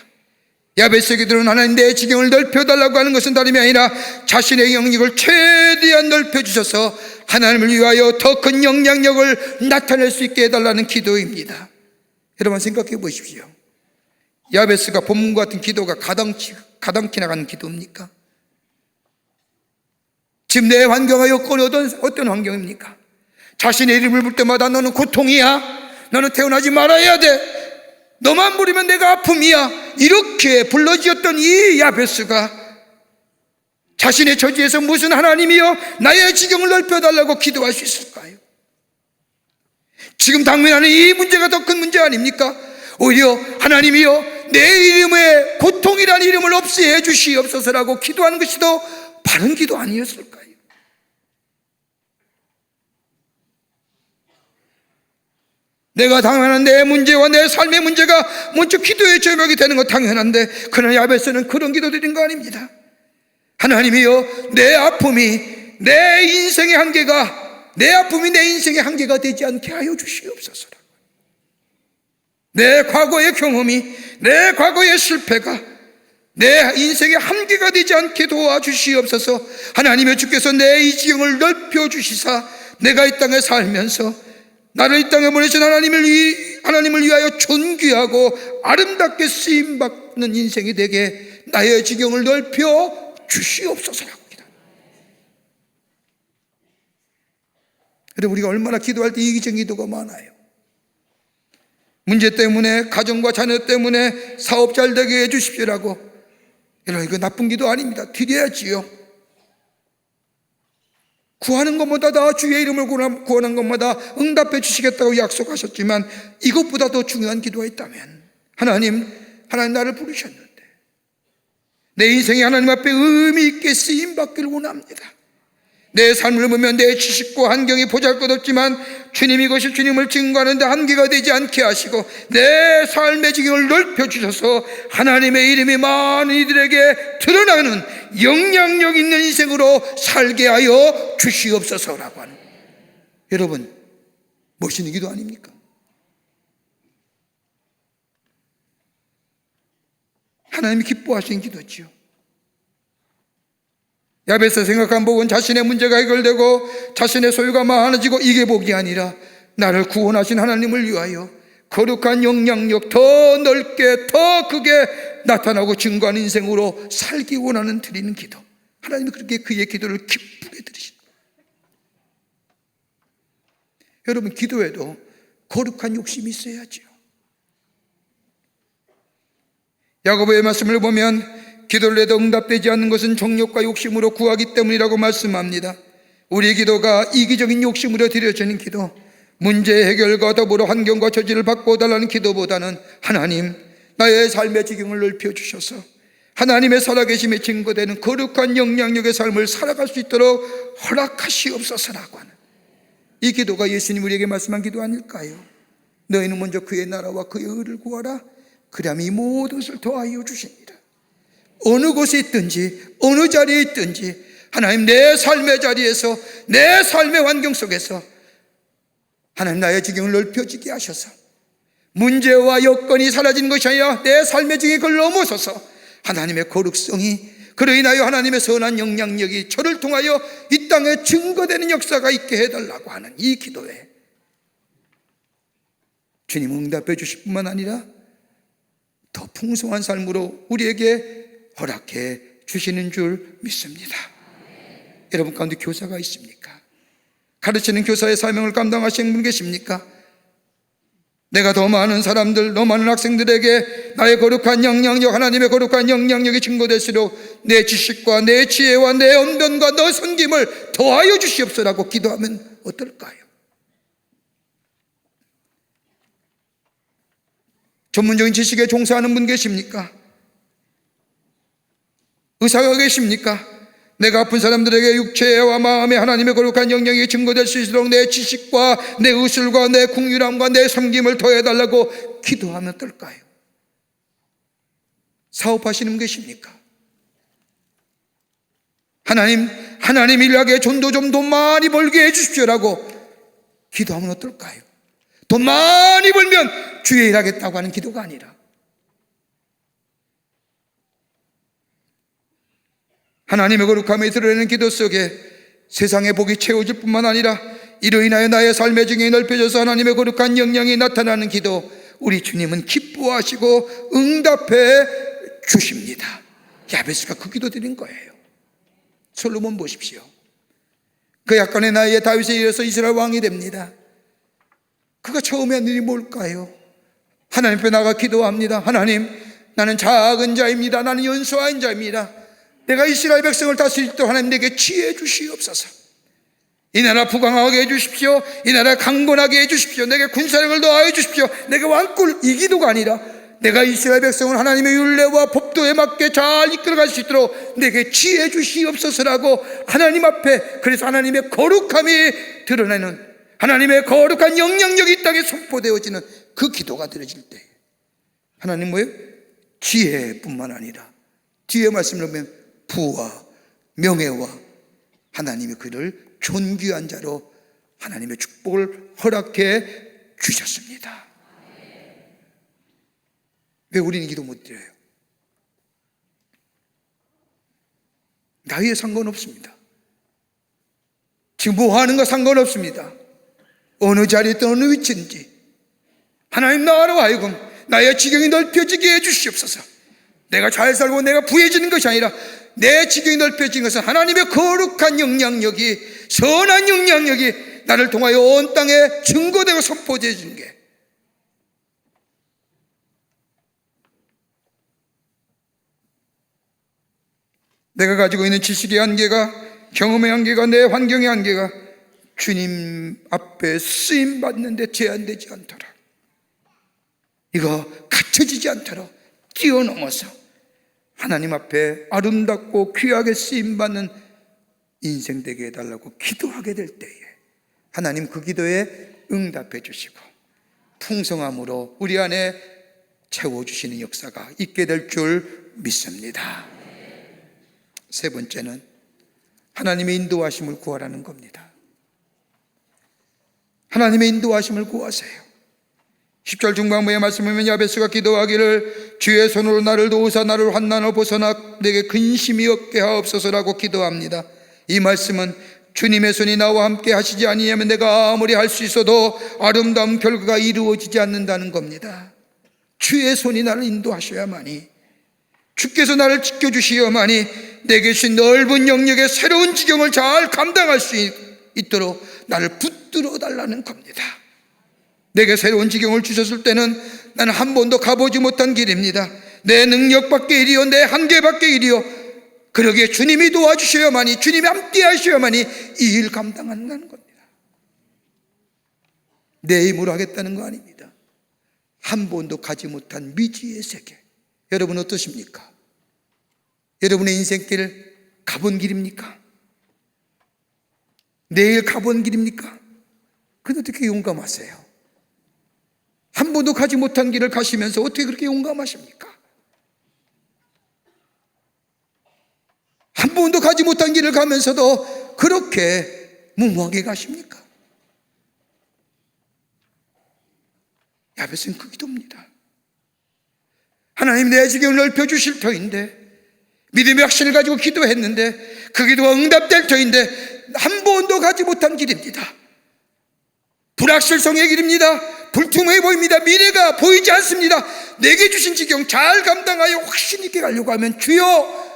야베스 기도는 하나님 내 지경을 넓혀달라고 하는 것은 다름이 아니라 자신의 영역을 최대한 넓혀주셔서 하나님을 위하여 더 큰 영향력을 나타낼 수 있게 해달라는 기도입니다. 여러분 생각해 보십시오. 야베스가 본문과 같은 기도가 가당키 나가는 기도입니까? 지금 내 환경과 여건이 어떤 환경입니까? 자신의 이름을 부를 때마다 너는 고통이야, 너는 태어나지 말아야 돼, 너만 부르면 내가 아픔이야, 이렇게 불러지었던 이 야베스가 자신의 처지에서 무슨 하나님이여 나의 지경을 넓혀달라고 기도할 수 있을까요? 지금 당면하는 이 문제가 더 큰 문제 아닙니까? 오히려 하나님이여 내 이름에 고통이라는 이름을 없애해 주시옵소서라고 기도하는 것이 더 바른 기도 아니었을까요? 내가 당연한 내 문제와 내 삶의 문제가 먼저 기도의 제목이 되는 건 당연한데, 그러나 야베스는 그런 기도 드린 거 아닙니다. 하나님이여 내 아픔이 내 인생의 한계가 되지 않게 하여 주시옵소서라고. 내 과거의 경험이, 내 과거의 실패가 내 인생의 한계가 되지 않게 도와주시옵소서. 하나님의 주께서 내 이 지경을 넓혀주시사 내가 이 땅에 살면서 나를 이 땅에 보내신 하나님을 위하여 존귀하고 아름답게 쓰임받는 인생이 되게 나의 지경을 넓혀 주시옵소서라고 기도합니다. 여러분, 우리가 얼마나 기도할 때 이기적인 기도가 많아요. 문제 때문에, 가정과 자녀 때문에 사업 잘 되게 해 주십시오라고. 여러분, 이거 나쁜 기도 아닙니다. 드려야지요. 구하는 것보다 다 주의 이름을 구하는 것마다 응답해 주시겠다고 약속하셨지만 이것보다 더 중요한 기도가 있다면, 하나님 나를 부르셨는데 내 인생이 하나님 앞에 의미 있게 쓰임받기를 원합니다. 내 삶을 보면 내 지식과 환경이 보잘것없지만 주님, 이것이 주님을 증거하는 데 한계가 되지 않게 하시고 내 삶의 지경을 넓혀주셔서 하나님의 이름이 많은 이들에게 드러나는 영향력 있는 인생으로 살게 하여 주시옵소서라고 하는, 여러분 멋있는 기도 아닙니까? 하나님이 기뻐하시는 기도지요. 야베스 생각한 복은 자신의 문제가 해결되고 자신의 소유가 많아지고 이게 복이 아니라 나를 구원하신 하나님을 위하여 거룩한 영향력, 더 넓게 더 크게 나타나고 증거하는 인생으로 살기 원하는 드리는 기도. 하나님이 그렇게 그의 기도를 기쁘게 들으십니다. 여러분, 기도에도 거룩한 욕심이 있어야죠. 야고보의 말씀을 보면 기도를 해도 응답되지 않는 것은 정욕과 욕심으로 구하기 때문이라고 말씀합니다. 우리의 기도가 이기적인 욕심으로 드려지는 기도, 문제 해결과 더불어 환경과 처지를 바꿔달라는 기도보다는 하나님 나의 삶의 지경을 넓혀주셔서 하나님의 살아계심에 증거되는 거룩한 영향력의 삶을 살아갈 수 있도록 허락하시옵소서라고 하는 이 기도가 예수님 우리에게 말씀한 기도 아닐까요? 너희는 먼저 그의 나라와 그의 의를 구하라, 그리하면 이 모든 것을 더하여 주십니다. 어느 곳에 있든지 어느 자리에 있든지 하나님 내 삶의 자리에서, 내 삶의 환경 속에서 하나님 나의 지경을 넓혀지게 하셔서 문제와 여건이 사라지는 것이 아니라 내 삶의 지경을 그걸 넘어서서 하나님의 거룩성이, 그로 인하여 하나님의 선한 영향력이 저를 통하여 이 땅에 증거되는 역사가 있게 해달라고 하는 이 기도에 주님 응답해 주실 뿐만 아니라 더 풍성한 삶으로 우리에게 허락해 주시는 줄 믿습니다. 여러분 가운데 교사가 있습니까? 가르치는 교사의 사명을 감당하시는 분 계십니까? 내가 더 많은 사람들, 더 많은 학생들에게 나의 거룩한 영향력, 하나님의 거룩한 영향력이 증거될수록 내 지식과 내 지혜와 내 언변과 너 섬김을 더하여 주시옵소서라고 기도하면 어떨까요? 전문적인 지식에 종사하는 분 계십니까? 의사가 계십니까? 내가 아픈 사람들에게 육체와 마음의 하나님의 거룩한 영향이 증거될 수 있도록 내 지식과 내 의술과 내 궁유함과 내 섬김을 더해달라고 기도하면 어떨까요? 사업하시는 분 계십니까? 하나님 일하게 전도 좀 돈 많이 벌게 해주십시오라고 기도하면 어떨까요? 돈 많이 벌면 주의 일하겠다고 하는 기도가 아니라 하나님의 거룩함에 드러내는 기도 속에 세상의 복이 채워질 뿐만 아니라 이로 인하여 나의 삶의 증이 넓혀져서 하나님의 거룩한 영향이 나타나는 기도, 우리 주님은 기뻐하시고 응답해 주십니다. 야베스가 그 기도 드린 거예요. 솔로몬 보십시오. 그 약간의 나이에 다윗에 이어서 이스라엘 왕이 됩니다. 그가 처음에 한 일이 뭘까요? 하나님 앞에 나가 기도합니다. 하나님, 나는 작은 자입니다. 나는 연소한 자입니다. 내가 이스라엘 백성을 다스릴 때 하나님 내게 지혜 주시옵소서. 이 나라 부강하게 해주십시오. 이 나라 강건하게 해주십시오. 내게 군사력을 더하여 주십시오. 내게 왕꿀, 이 기도가 아니라 내가 이스라엘 백성을 하나님의 율례와 법도에 맞게 잘 이끌어갈 수 있도록 내게 지혜 주시옵소서라고 하나님 앞에, 그래서 하나님의 거룩함이 드러내는, 하나님의 거룩한 영향력이 이 땅에 선포되어지는 그 기도가 드려질 때 하나님 뭐예요? 지혜뿐만 아니라 뒤에 말씀을 보면 부와 명예와 하나님이 그를 존귀한 자로 하나님의 축복을 허락해 주셨습니다. 왜 우리는 기도 못 드려요? 나이에 상관없습니다. 지금 뭐 하는 거 상관없습니다. 어느 자리에 있든 어느 위치인지 하나님 나로 하여금 나의 지경이 넓혀지게 해주시옵소서. 내가 잘 살고 내가 부해지는 것이 아니라 내 지경이 넓혀진 것은 하나님의 거룩한 영향력이, 선한 영향력이 나를 통하여 온 땅에 증거되고 선포되어지는 게, 내가 가지고 있는 지식의 한계가, 경험의 한계가, 내 환경의 한계가 주님 앞에 쓰임받는데 제한되지 않도록, 이거 갖춰지지 않도록 뛰어넘어서 하나님 앞에 아름답고 귀하게 쓰임받는 인생 되게 해달라고 기도하게 될 때에 하나님 그 기도에 응답해 주시고 풍성함으로 우리 안에 채워주시는 역사가 있게 될 줄 믿습니다. 세 번째는 하나님의 인도하심을 구하라는 겁니다. 하나님의 인도하심을 구하세요. 10절 중반부의 말씀을 보면 야베스가 기도하기를 주의 손으로 나를 도우사 나를 환난을 벗어나 내게 근심이 없게 하옵소서라고 기도합니다. 이 말씀은 주님의 손이 나와 함께 하시지 아니하면 내가 아무리 할 수 있어도 아름다운 결과가 이루어지지 않는다는 겁니다. 주의 손이 나를 인도하셔야만이, 주께서 나를 지켜주시어야만이 내게 주신 넓은 영역의 새로운 지경을 잘 감당할 수 있도록 나를 붙들어 달라는 겁니다. 내게 새로운 지경을 주셨을 때는 나는 한 번도 가보지 못한 길입니다. 내 능력 밖의 일이요, 내 한계 밖의 일이요, 그러기에 주님이 도와주셔야만이, 주님이 함께 하셔야만이 이 일 감당한다는 겁니다. 내 힘으로 하겠다는 거 아닙니다. 한 번도 가지 못한 미지의 세계, 여러분 어떠십니까? 여러분의 인생길 가본 길입니까? 내일 가본 길입니까? 근데 어떻게 용감하세요? 한 번도 가지 못한 길을 가시면서 어떻게 그렇게 용감하십니까? 한 번도 가지 못한 길을 가면서도 그렇게 무모하게 가십니까? 야베스는 그 기도입니다. 하나님 내 지경을 넓혀주실 터인데, 믿음의 확신을 가지고 기도했는데 그 기도가 응답될 터인데 한 번도 가지 못한 길입니다. 불확실성의 길입니다. 불투명해 보입니다. 미래가 보이지 않습니다. 내게 주신 지경 잘 감당하여 확신 있게 가려고 하면 주여,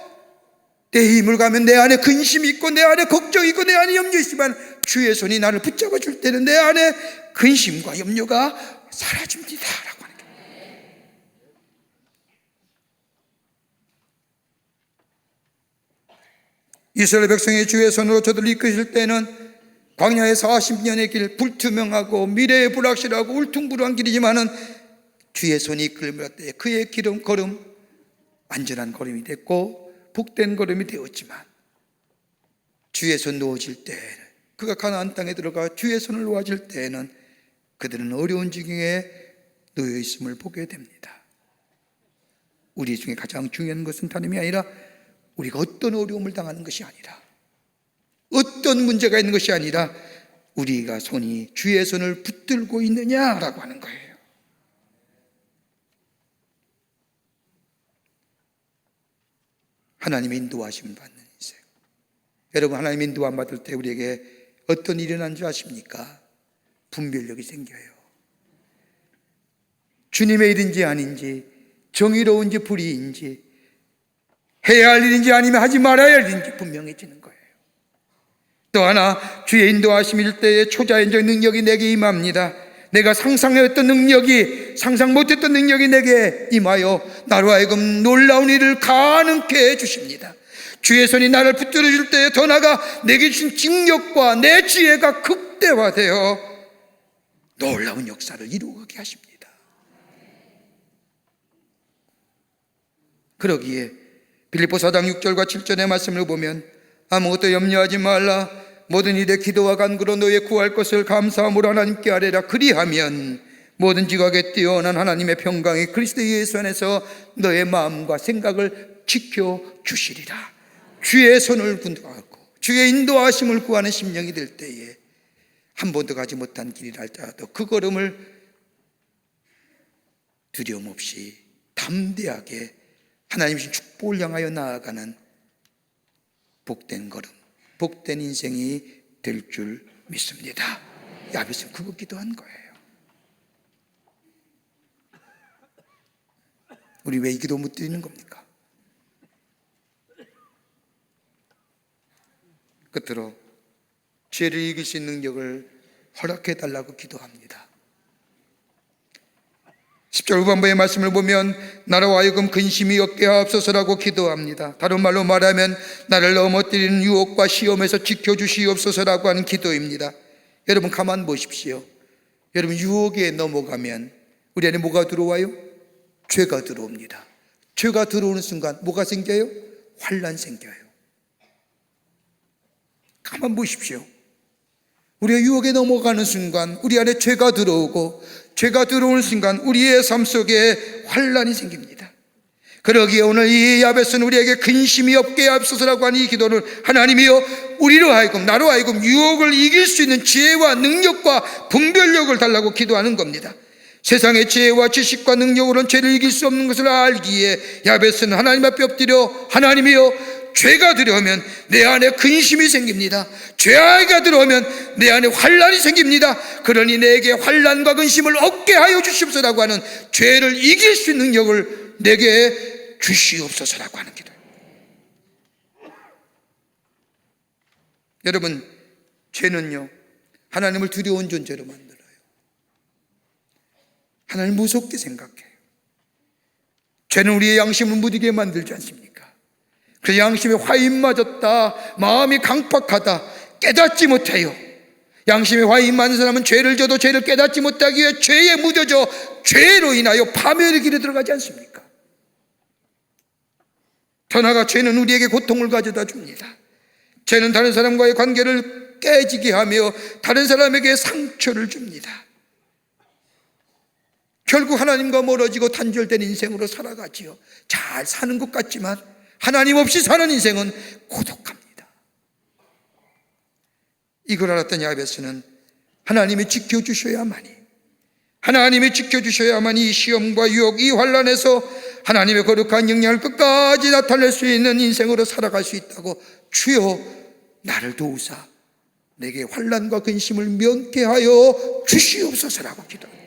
내 힘을 가면 내 안에 근심이 있고 내 안에 걱정이 있고 내 안에 염려 있지만 주의 손이 나를 붙잡아 줄 때는 내 안에 근심과 염려가 사라집니다 라고 하는 거예요. 이스라엘 백성의 주의 손으로 저들을 이끄실 때는 광야의 40년의 길, 불투명하고 미래에 불확실하고 울퉁불퉁한 길이지만은 주의 손이 이끌며 때 그의 걸음 안전한 걸음이 됐고 복된 걸음이 되었지만 주의 손 놓아질 때, 그가 가나안 땅에 들어가 주의 손을 놓아질 때에는 그들은 어려운 지경에 놓여 있음을 보게 됩니다. 우리 중에 가장 중요한 것은 다름이 아니라 우리가 어떤 어려움을 당하는 것이 아니라 어떤 문제가 있는 것이 아니라 우리가 주의 손을 붙들고 있느냐라고 하는 거예요. 하나님의 인도하심을 받는 인생. 여러분, 하나님의 인도 안 받을 때 우리에게 어떤 일이 일어난 줄 아십니까? 분별력이 생겨요. 주님의 일인지 아닌지, 정의로운지 불의인지, 해야 할 일인지 아니면 하지 말아야 할 일인지 분명해지는 거예요. 또 하나, 주의 인도하심일 때에 초자연적 능력이 내게 임합니다. 내가 상상했던 능력이, 상상 못했던 능력이 내게 임하여 나로 하여금 놀라운 일을 가능케 해주십니다. 주의 손이 나를 붙들어 줄 때에 더 나아가 내게 주신 능력과 내 지혜가 극대화되어 놀라운 역사를 이루게 하십니다. 그러기에 빌립보 4장 6절과 7절의 말씀을 보면 아무것도 염려하지 말라. 모든 일에 기도와 간구로 너의 구할 것을 감사함으로 하나님께 아뢰라. 그리하면 모든 지각에 뛰어난 하나님의 평강이 그리스도 예수 안에서 너의 마음과 생각을 지켜주시리라. 주의 손을 붙들고 주의 인도하심을 구하는 심령이 될 때에 한 번도 가지 못한 길이라 할지라도 그 걸음을 두려움 없이 담대하게 하나님의 축복을 향하여 나아가는 복된 걸음, 복된 인생이 될 줄 믿습니다. 야벳은 그거 기도한 거예요. 우리 왜 이 기도 못 드리는 겁니까? 끝으로 죄를 이길 수 있는 능력을 허락해 달라고 기도합니다. 10절 후반부의 말씀을 보면 나로 하여금 근심이 없게 하옵소서라고 기도합니다. 다른 말로 말하면 나를 넘어뜨리는 유혹과 시험에서 지켜주시옵소서라고 하는 기도입니다. 여러분 가만 보십시오. 여러분 유혹에 넘어가면 우리 안에 뭐가 들어와요? 죄가 들어옵니다. 죄가 들어오는 순간 뭐가 생겨요? 환난 생겨요. 가만 보십시오. 우리가 유혹에 넘어가는 순간 우리 안에 죄가 들어오고 죄가 들어오는 순간 우리의 삶 속에 환난이 생깁니다. 그러기에 오늘 이 야벳은 우리에게 근심이 없게 하옵소서라고 하는 이 기도는 하나님이여 우리로 하여금 나로 하여금 유혹을 이길 수 있는 지혜와 능력과 분별력을 달라고 기도하는 겁니다. 세상의 지혜와 지식과 능력으로는 죄를 이길 수 없는 것을 알기에 야벳은 하나님 앞에 엎드려 하나님이여 죄가 들어오면 내 안에 근심이 생깁니다. 죄가 들어오면 내 안에 환난이 생깁니다. 그러니 내게 환난과 근심을 없게 하여 주시옵소서라고 하는 죄를 이길 수 있는 능력을 내게 주시옵소서라고 하는 기도입니다. 여러분 죄는요 하나님을 두려운 존재로 만들어요. 하나님 무섭게 생각해요. 죄는 우리의 양심을 무디게 만들지 않습니까? 그 양심에 화인 맞았다, 마음이 강팍하다, 깨닫지 못해요. 양심에 화인 맞은 사람은 죄를 져도 죄를 깨닫지 못하기 위해 죄에 묻어져 죄로 인하여 파멸의 길에 들어가지 않습니까? 더 나아가 죄는 우리에게 고통을 가져다 줍니다. 죄는 다른 사람과의 관계를 깨지게 하며 다른 사람에게 상처를 줍니다. 결국 하나님과 멀어지고 단절된 인생으로 살아가지요. 잘 사는 것 같지만 하나님 없이 사는 인생은 고독합니다. 이걸 알았던 야베스는 하나님이 지켜주셔야만이 이 시험과 유혹, 이 환난에서 하나님의 거룩한 영향을 끝까지 나타낼 수 있는 인생으로 살아갈 수 있다고 주여 나를 도우사 내게 환난과 근심을 면케하여 주시옵소서라고 기도합니다.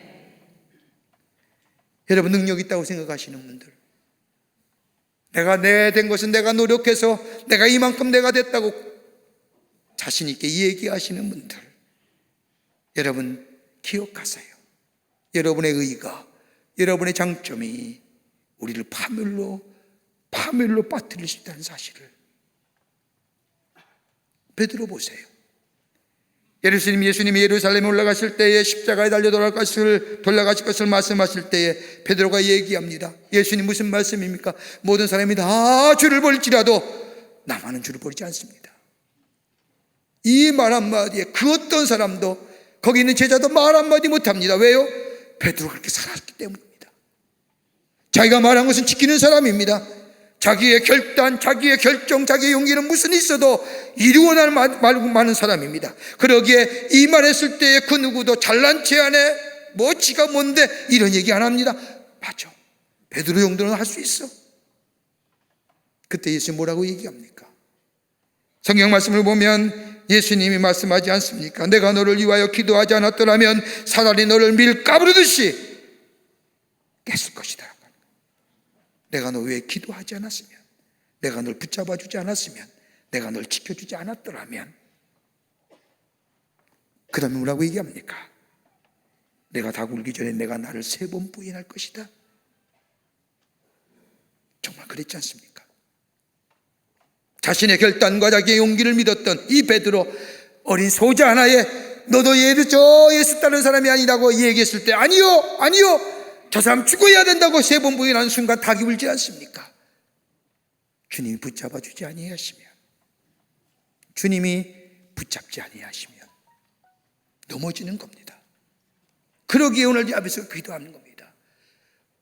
여러분 능력 있다고 생각하시는 분들, 내가 된 것은 내가 노력해서 내가 이만큼 내가 됐다고 자신 있게 얘기하시는 분들, 여러분 기억하세요. 여러분의 의가, 여러분의 장점이 우리를 파멸로 빠뜨릴 수 있다는 사실을 베드로 보세요. 예수님이 예루살렘에 올라가실 때에 십자가에 달려 돌아가실 것을 말씀하실 때에 베드로가 얘기합니다. 예수님 무슨 말씀입니까? 모든 사람이 다 죄를 벌일지라도 나만은 죄를 벌이지 않습니다. 이 말 한마디에 그 어떤 사람도 거기 있는 제자도 말 한마디 못합니다. 왜요? 베드로가 그렇게 살았기 때문입니다. 자기가 말한 것은 지키는 사람입니다. 자기의 결단, 자기의 결정, 자기의 용기는 무슨 있어도 이루어 많은 사람입니다. 그러기에 이 말했을 때에 그 누구도 잘난 체 안에 뭐 지가 뭔데 이런 얘기 안 합니다. 맞아, 베드로 정도는 할 수 있어. 그때 예수님 뭐라고 얘기합니까? 성경 말씀을 보면 예수님이 말씀하지 않습니까? 내가 너를 위하여 기도하지 않았더라면 사단이 너를 밀가부르듯이 깼을 것이다. 내가 너 왜 기도하지 않았으면, 내가 널 붙잡아 주지 않았으면, 내가 널 지켜주지 않았더라면, 그 다음에 뭐라고 얘기합니까? 내가 다 굴기 전에 내가 나를 3번 부인할 것이다. 정말 그랬지 않습니까? 자신의 결단과 자기의 용기를 믿었던 이 베드로, 어린 소자 하나에 너도 저 예수 따르는 사람이 아니라고 얘기했을 때 아니요, 저 사람 죽어야 된다고 3번 부인하는 순간 닭이 울지 않습니까? 주님이 붙잡아 주지 아니하시면, 주님이 붙잡지 아니하시면 넘어지는 겁니다. 그러기에 오늘 야베스가 기도하는 겁니다.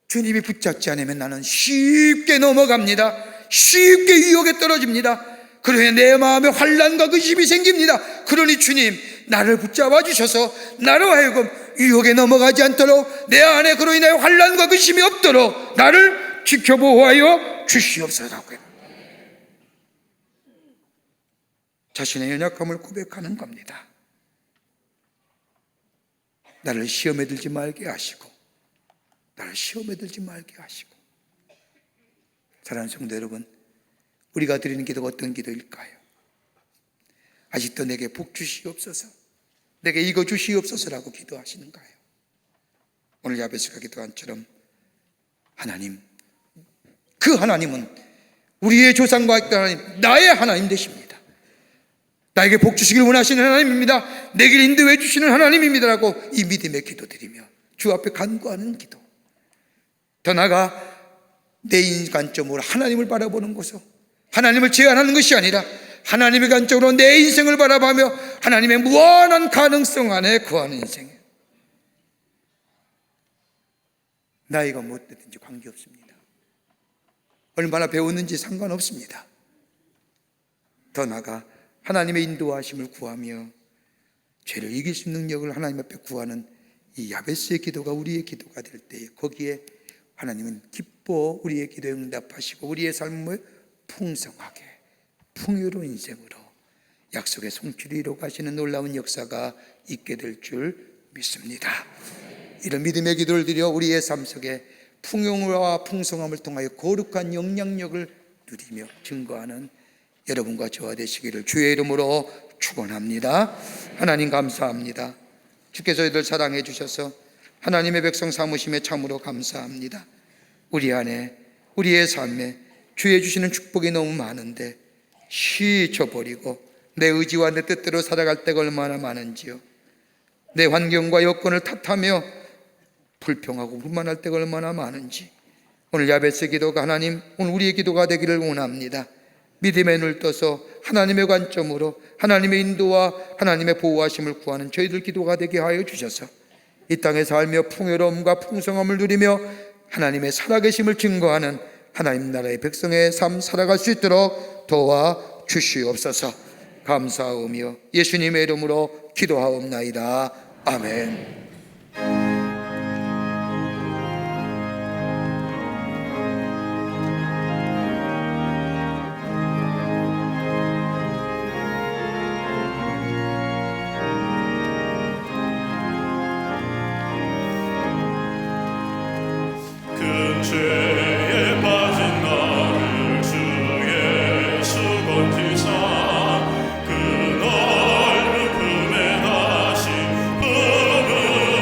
주님이 붙잡지 않으면 나는 쉽게 넘어갑니다. 쉽게 유혹에 떨어집니다. 그러니 내 마음에 환난과 의심이 생깁니다. 그러니 주님, 나를 붙잡아 주셔서 나로 하여금 유혹에 넘어가지 않도록, 내 안에 그로 인하여 환난과 의심이 없도록 나를 지켜보호하여 주시옵소서라고 해요. 자신의 연약함을 고백하는 겁니다. 나를 시험에 들지 말게 하시고, 나를 시험에 들지 말게 하시고. 사랑하는 성도 여러분, 우리가 드리는 기도가 어떤 기도일까요? 아직도 내게 복 주시옵소서, 내게 이거 주시옵소서라고 기도하시는가요? 오늘 야베스가 기도한 처럼 하나님, 그 하나님은 우리의 조상과 했던 하나님, 나의 하나님 되십니다. 나에게 복 주시길 원하시는 하나님입니다. 내게 인도해 주시는 하나님입니다라고 이 믿음의 기도 드리며 주 앞에 간구하는 기도, 더 나아가 내 인간점으로 하나님을 바라보는 것으로, 하나님을 제한하는 것이 아니라 하나님의 관점으로 내 인생을 바라보며 하나님의 무한한 가능성 안에 거하는 인생. 나이가 무엇이든지 관계없습니다. 얼마나 배웠는지 상관없습니다. 더 나아가 하나님의 인도하심을 구하며 죄를 이길 수 있는 능력을 하나님 앞에 구하는 이 야베스의 기도가 우리의 기도가 될 때에, 거기에 하나님은 기뻐 우리의 기도에 응답하시고 우리의 삶을 풍성하게 풍요로운 인생으로 약속의 성취를 이루어 가시는 놀라운 역사가 있게 될 줄 믿습니다. 이런 믿음의 기도를 드려 우리의 삶 속에 풍요와 풍성함을 통하여 거룩한 영향력을 누리며 증거하는 여러분과 저와 되시기를 주의 이름으로 축원합니다. 하나님 감사합니다. 주께서 저희들 사랑해 주셔서 하나님의 백성 삼으심에 참으로 감사합니다. 우리 안에, 우리의 삶에 주의 주시는 축복이 너무 많은데 쉬쳐버리고 내 의지와 내 뜻대로 살아갈 때가 얼마나 많은지요. 내 환경과 여건을 탓하며 불평하고 불만할 때가 얼마나 많은지, 오늘 야베스 기도가 하나님, 오늘 우리의 기도가 되기를 원합니다. 믿음의 눈을 떠서 하나님의 관점으로 하나님의 인도와 하나님의 보호하심을 구하는 저희들 기도가 되게 하여 주셔서 이 땅에 살며 풍요로움과 풍성함을 누리며 하나님의 살아계심을 증거하는 하나님 나라의 백성의 삶 살아갈 수 있도록 도와 주시옵소서. 감사하며 예수님의 이름으로 기도하옵나이다. 아멘. 죄에 빠진 나를 주의 수건지사 그 넓은 품에 다시 품을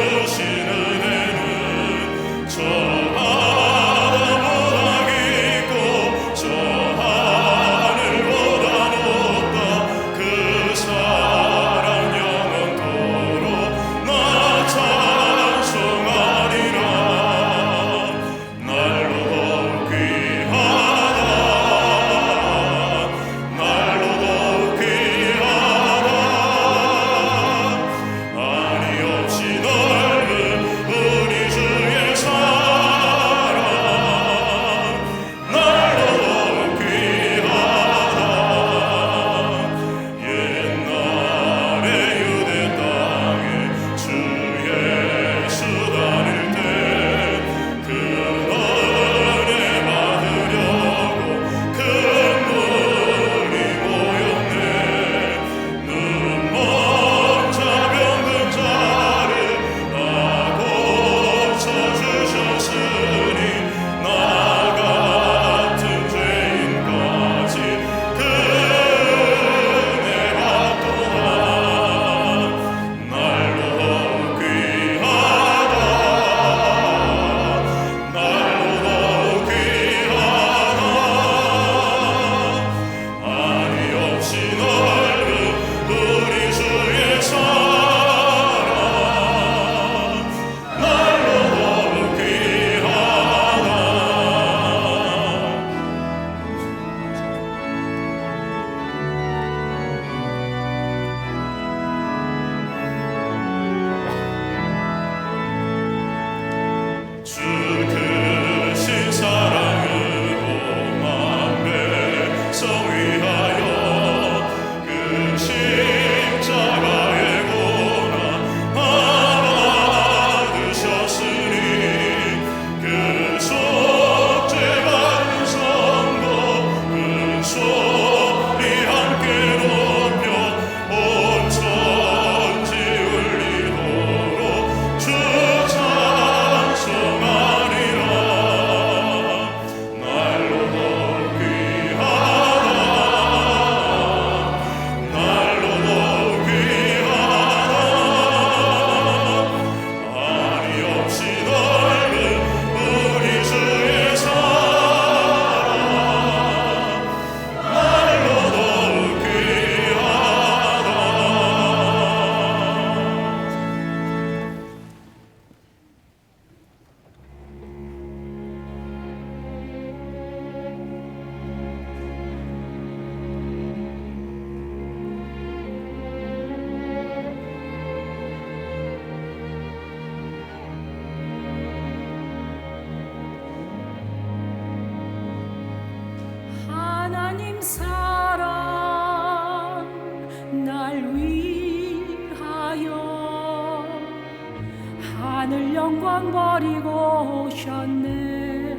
하늘 영광 버리고 오셨네.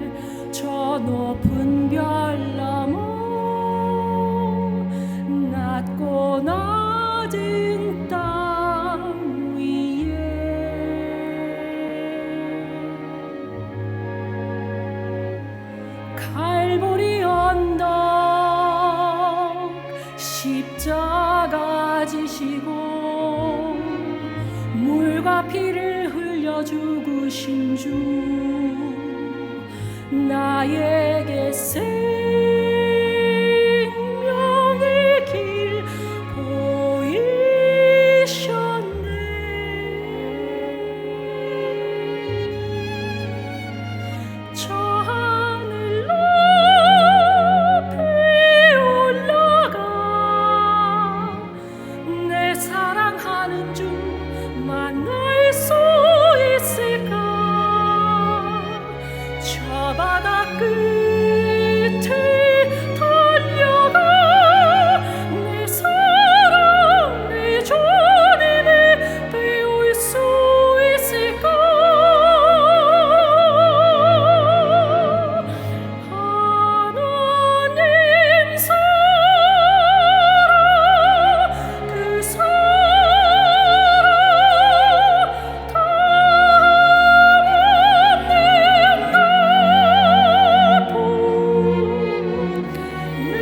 저 높은 별 넘어 낮고 낮은 땅 위에 갈보리 언덕 십자가 지시고 물과 피를 흘려 죽으신 주 나에게 생명의 길 보이셨네. 저 하늘 높이 올라가 내 사랑하는 주 만날 수 있을까. 저 바다 끝에 달려가 내 사랑 내 주님을 배울 수 있을까. 하나님 사랑 그 사랑 다 없는 내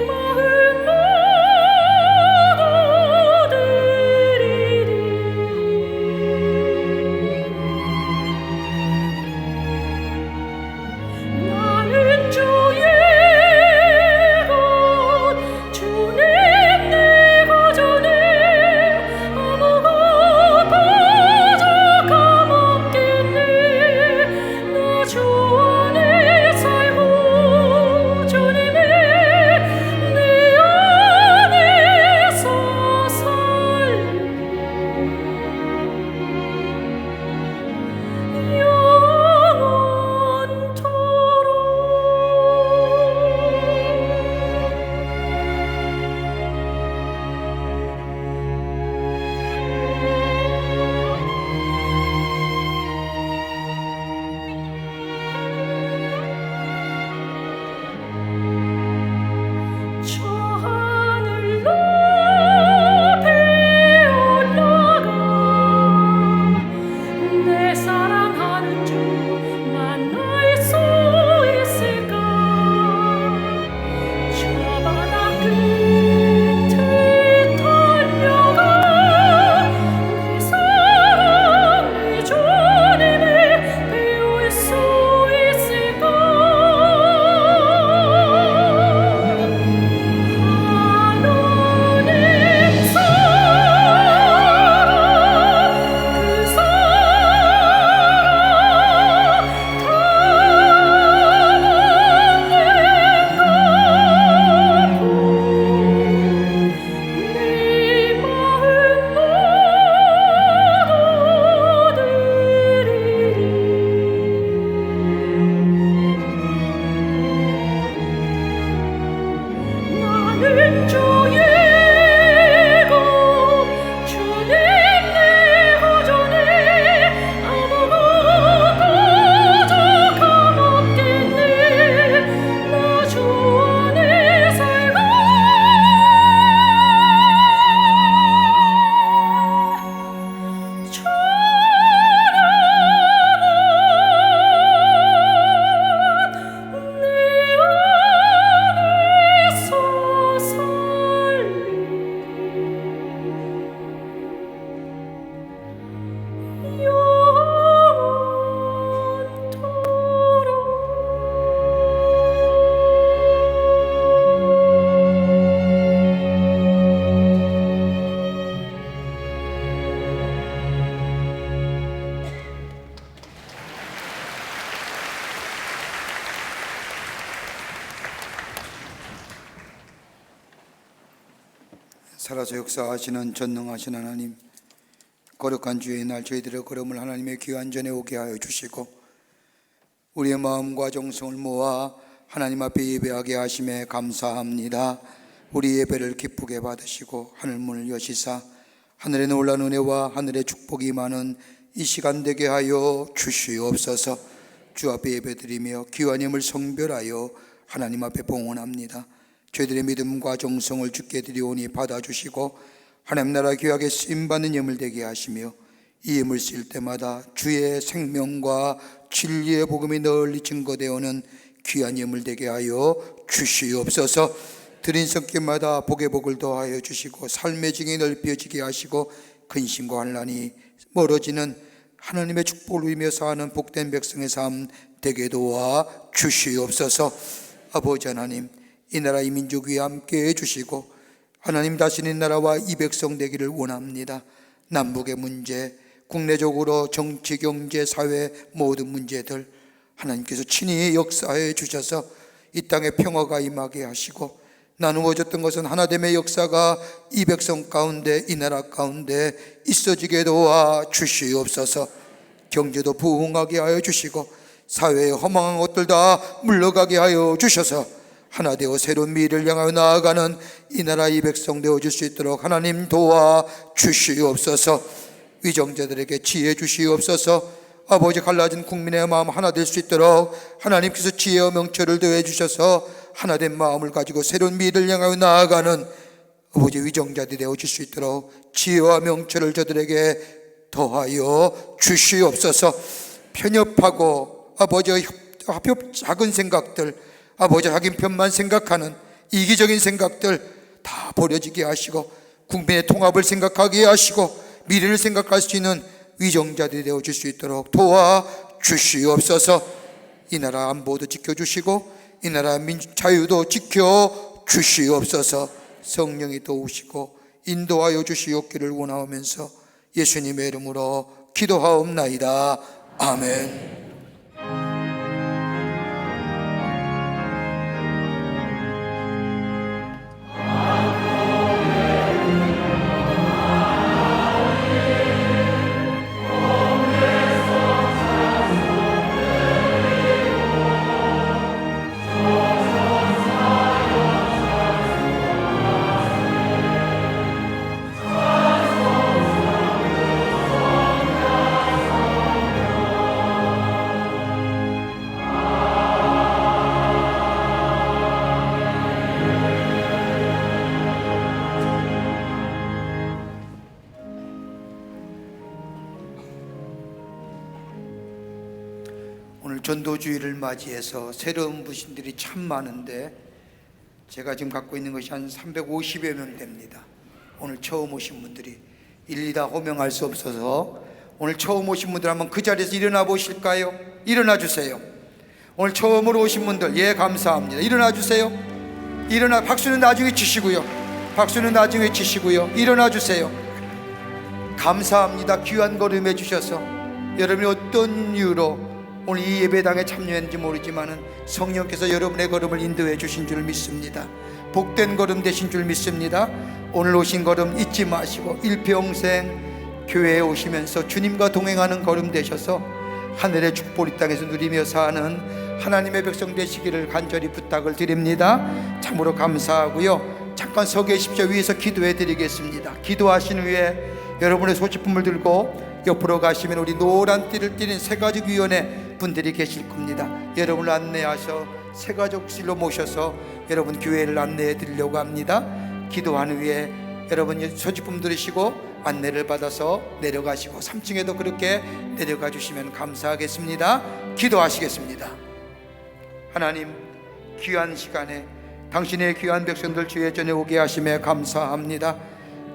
마음 나눠드리리. 나는 주의 것 주님 내 거전에 아무것도 부족함 없겠네. 나 주 안에 살고 주님의 내 안에서 살리. 저 하늘 높이 올라가 내 사랑하는 주 만날 수 있을까. 저 바다 끝에 달려가 내 사랑 내 주님을 배울 수 있을까. 하나님 사랑 그 나는 주의 것 주님 내 거전에 아무것도 부족함 없겠네. 나 주 안에 살고 내 안에서 살리. 살아서 역사하시는 전능하신 하나님, 거룩한 주의 날 저희들의 걸음을 하나님의 귀한 전에 오게 하여 주시고 우리의 마음과 정성을 모아 하나님 앞에 예배하게 하심에 감사합니다. 우리 예배를 기쁘게 받으시고 하늘 문을 여시사 하늘의 놀라운 은혜와 하늘의 축복이 많은 이 시간 되게 하여 주시옵소서. 주 앞에 예배드리며 귀한 힘을 성별하여 하나님 앞에 봉헌합니다. 저희들의 믿음과 정성을 주께 드리오니 받아주시고 하나님 나라 귀하게 쓰임받는 예물 되게 하시며 이 예물 쓸 때마다 주의 생명과 진리의 복음이 널리 증거되어오는 귀한 예물 되게 하여 주시옵소서. 드린 성격마다 복의 복을 더하여 주시고 삶의 증이 넓혀지게 하시고 근심과 환난이 멀어지는 하나님의 축복을 누리며 사는 복된 백성의 삶 되게 도와 주시옵소서. 아버지 하나님, 이 나라 이 민족 위에 함께 해주시고 하나님 다스리는 나라와 이 백성 되기를 원합니다. 남북의 문제, 국내적으로 정치, 경제, 사회 모든 문제들 하나님께서 친히 역사해 주셔서 이 땅에 평화가 임하게 하시고 나누어졌던 것은 하나됨의 역사가 이 백성 가운데 이 나라 가운데 있어지게 도와 주시옵소서. 경제도 부흥하게 하여 주시고 사회의 허망한 것들 다 물러가게 하여 주셔서 하나 되어 새로운 미래를 향하여 나아가는 이 나라 이 백성 되어줄 수 있도록 하나님 도와 주시옵소서. 위정자들에게 지혜 주시옵소서. 아버지 갈라진 국민의 마음 하나 될 수 있도록 하나님께서 지혜와 명철을 더해 주셔서 하나된 마음을 가지고 새로운 미래를 향하여 나아가는 아버지 위정자들이 되어줄 수 있도록 지혜와 명철을 저들에게 더하여 주시옵소서. 편협하고 아버지 작은 생각들, 아버지 자기 편만 생각하는 이기적인 생각들 다 버려지게 하시고 국민의 통합을 생각하게 하시고 미래를 생각할 수 있는 위정자들이 되어줄 수 있도록 도와 주시옵소서. 이 나라 안보도 지켜주시고 이 나라 자유도 지켜주시옵소서. 성령이 도우시고 인도하여 주시옵기를 원하오면서 예수님의 이름으로 기도하옵나이다. 아멘. 오늘 전도주의를 맞이해서 새로운 부신들이 참 많은데 제가 지금 갖고 있는 것이 한 350여 명 됩니다. 오늘 처음 오신 분들이 일일이 다 호명할 수 없어서 오늘 처음 오신 분들 한번 그 자리에서 일어나 보실까요? 일어나 주세요. 오늘 처음으로 오신 분들, 예, 감사합니다. 일어나 주세요. 박수는 나중에 치시고요. 일어나 주세요. 감사합니다. 귀한 걸음 해주셔서 여러분이 어떤 이유로 오늘 이 예배당에 참여했는지 모르지만 성령께서 여러분의 걸음을 인도해 주신 줄 믿습니다. 복된 걸음 되신 줄 믿습니다. 오늘 오신 걸음 잊지 마시고 일평생 교회에 오시면서 주님과 동행하는 걸음 되셔서 하늘의 축복을 이 땅에서 누리며 사는 하나님의 백성 되시기를 간절히 부탁을 드립니다. 참으로 감사하고요. 잠깐 서 계십시오. 위에서 기도해 드리겠습니다. 기도하신 후에 여러분의 소지품을 들고 옆으로 가시면 우리 노란 띠를 띠는 새가족위원회 분들이 계실 겁니다. 여러분을 안내하셔 새가족실로 모셔서 여러분 교회를 안내해 드리려고 합니다. 기도한 후에 여러분 소지품 들으시고 안내를 받아서 내려가시고 3층에도 그렇게 내려가 주시면 감사하겠습니다. 기도하시겠습니다. 하나님, 귀한 시간에 당신의 귀한 백성들 주의 전에 오게 하심에 감사합니다.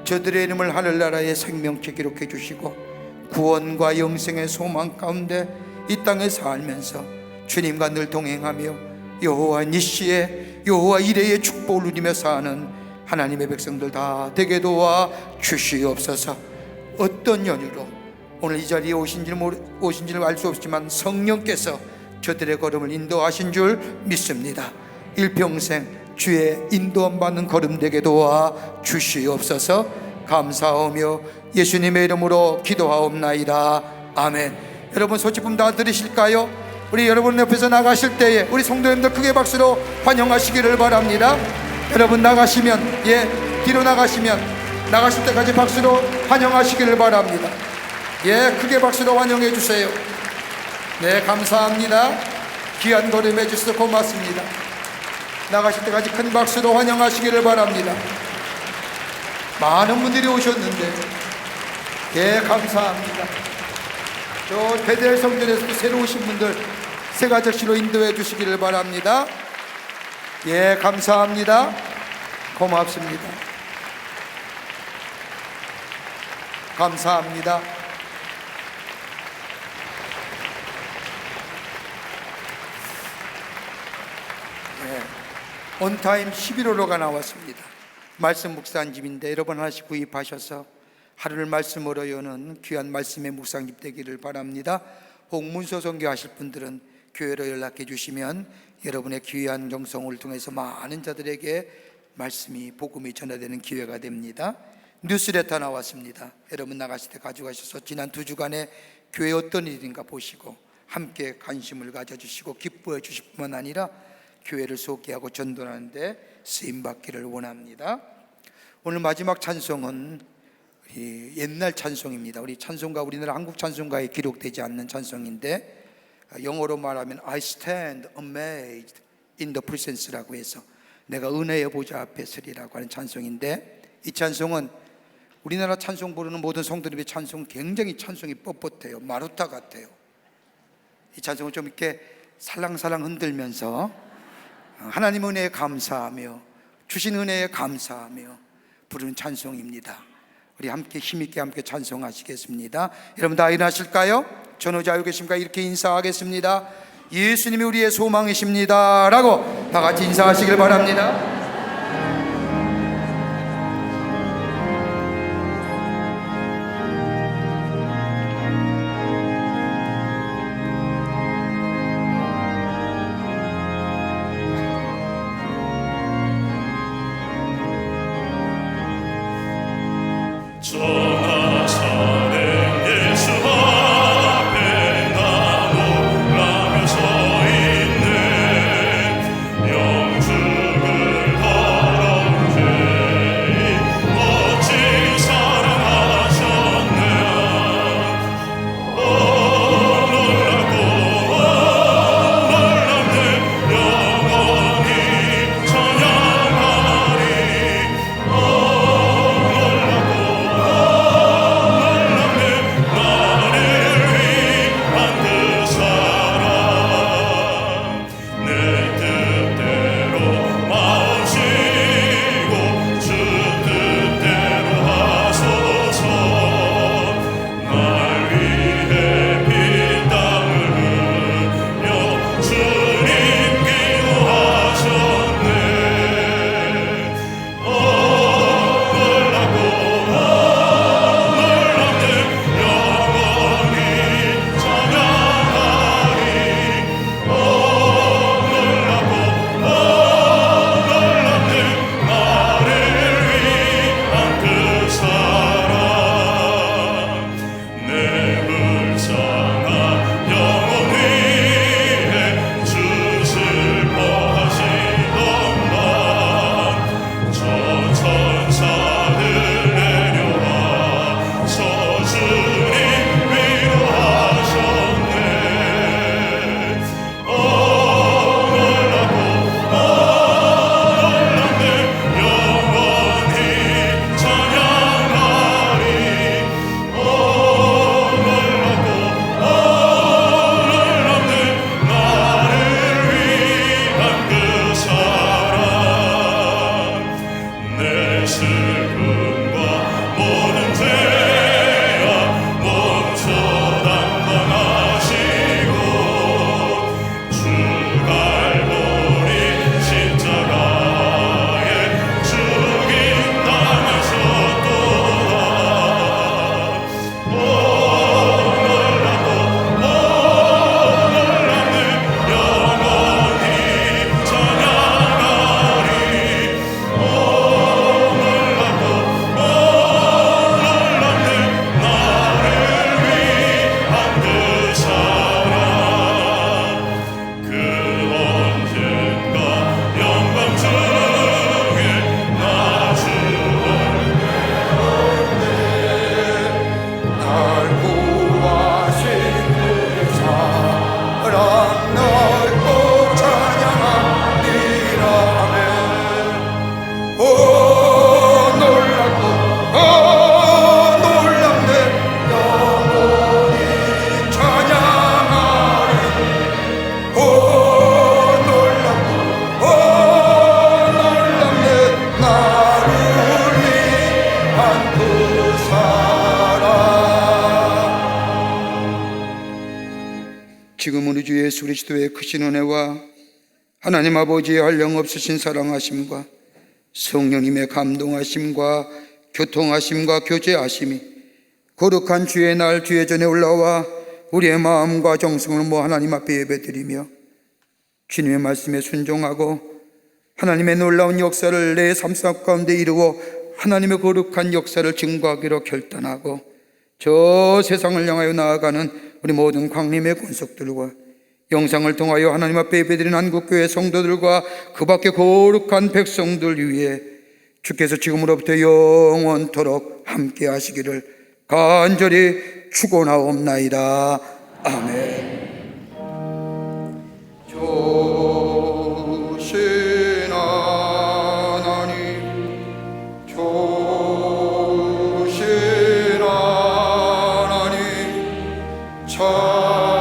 저들의 이름을 하늘나라의 생명책 기록해 주시고 구원과 영생의 소망 가운데 이 땅에 살면서 주님과 늘 동행하며 여호와 니시의 여호와 이레의 축복을 누리며 사는 하나님의 백성들 다 되게 도와 주시옵소서. 어떤 연유로 오늘 이 자리에 오신지를 알 수 없지만 성령께서 저들의 걸음을 인도하신 줄 믿습니다. 일평생 주의 인도함 받는 걸음 되게 도와 주시옵소서. 감사하며 예수님의 이름으로 기도하옵나이다. 아멘. 여러분 소지품 다 들으실까요? 우리 여러분 옆에서 나가실 때에 우리 성도님들 크게 박수로 환영하시기를 바랍니다. 여러분 나가시면, 예, 뒤로 나가시면 나가실 때까지 박수로 환영하시기를 바랍니다. 예, 크게 박수로 환영해 주세요. 네, 감사합니다. 귀한 걸음 해주셔서 고맙습니다. 나가실 때까지 큰 박수로 환영하시기를 바랍니다. 많은 분들이 오셨는데, 예, 감사합니다. 저 베델 성전에서도 새로 오신 분들 새가적시로 인도해 주시기를 바랍니다. 예, 감사합니다. 고맙습니다. 감사합니다. 온타임 11호로가 나왔습니다. 말씀 묵상 집인데 여러분 하나씩 구입하셔서 하루를 말씀으로 여는 귀한 말씀의 묵상 집 되기를 바랍니다. 혹 문서 선교하실 분들은 교회로 연락해 주시면 여러분의 귀한 정성을 통해서 많은 자들에게 말씀이 복음이 전해되는 기회가 됩니다. 뉴스레터 나왔습니다. 여러분 나가실 때 가져가셔서 지난 2주간에 교회 어떤 일인가 보시고 함께 관심을 가져주시고 기뻐해 주실 뿐만 아니라 교회를 소개하고 전도하는데 쓰임받기를 원합니다. 오늘 마지막 찬송은 옛날 찬송입니다. 우리 찬송가, 우리나라 한국 찬송가에 기록되지 않는 찬송인데 영어로 말하면 I stand amazed in the presence라고 해서 내가 은혜의 보좌 앞에 서리라고 하는 찬송인데, 이 찬송은 우리나라 찬송 부르는 모든 성도들의 찬송 굉장히 찬송이 뻣뻣해요. 마루타 같아요. 이 찬송을 좀 이렇게 살랑살랑 흔들면서 하나님 은혜에 감사하며 주신 은혜에 감사하며 부르는 찬송입니다. 우리 함께 힘있게 함께 찬송하시겠습니다. 여러분 다 일어나실까요? 전우자유 계십니까? 이렇게 인사하겠습니다. 예수님이 우리의 소망이십니다 라고 다 같이 인사하시길 바랍니다. 전하사는 예수 앞에 나 놀라며 서 있네. 영죽을 지금 우리 주 예수 그리스도의 크신 은혜와 하나님 아버지의 한량없으신 사랑하심과 성령님의 감동하심과 교통하심과 교제하심이 거룩한 주의 날 주의 전에 올라와 우리의 마음과 정성을 모아 하나님 앞에 예배드리며 주님의 말씀에 순종하고 하나님의 놀라운 역사를 내 삶 가운데 이루어 하나님의 거룩한 역사를 증거하기로 결단하고 저 세상을 향하여 나아가는 우리 모든 광림의 권속들과 영상을 통하여 하나님 앞에 예배드리는 한국교회 성도들과 그 밖에 거룩한 백성들 위해 주께서 지금으로부터 영원토록 함께 하시기를 간절히 축원하옵나이다. 아멘. 조신 하나님, 조신 하나님, 참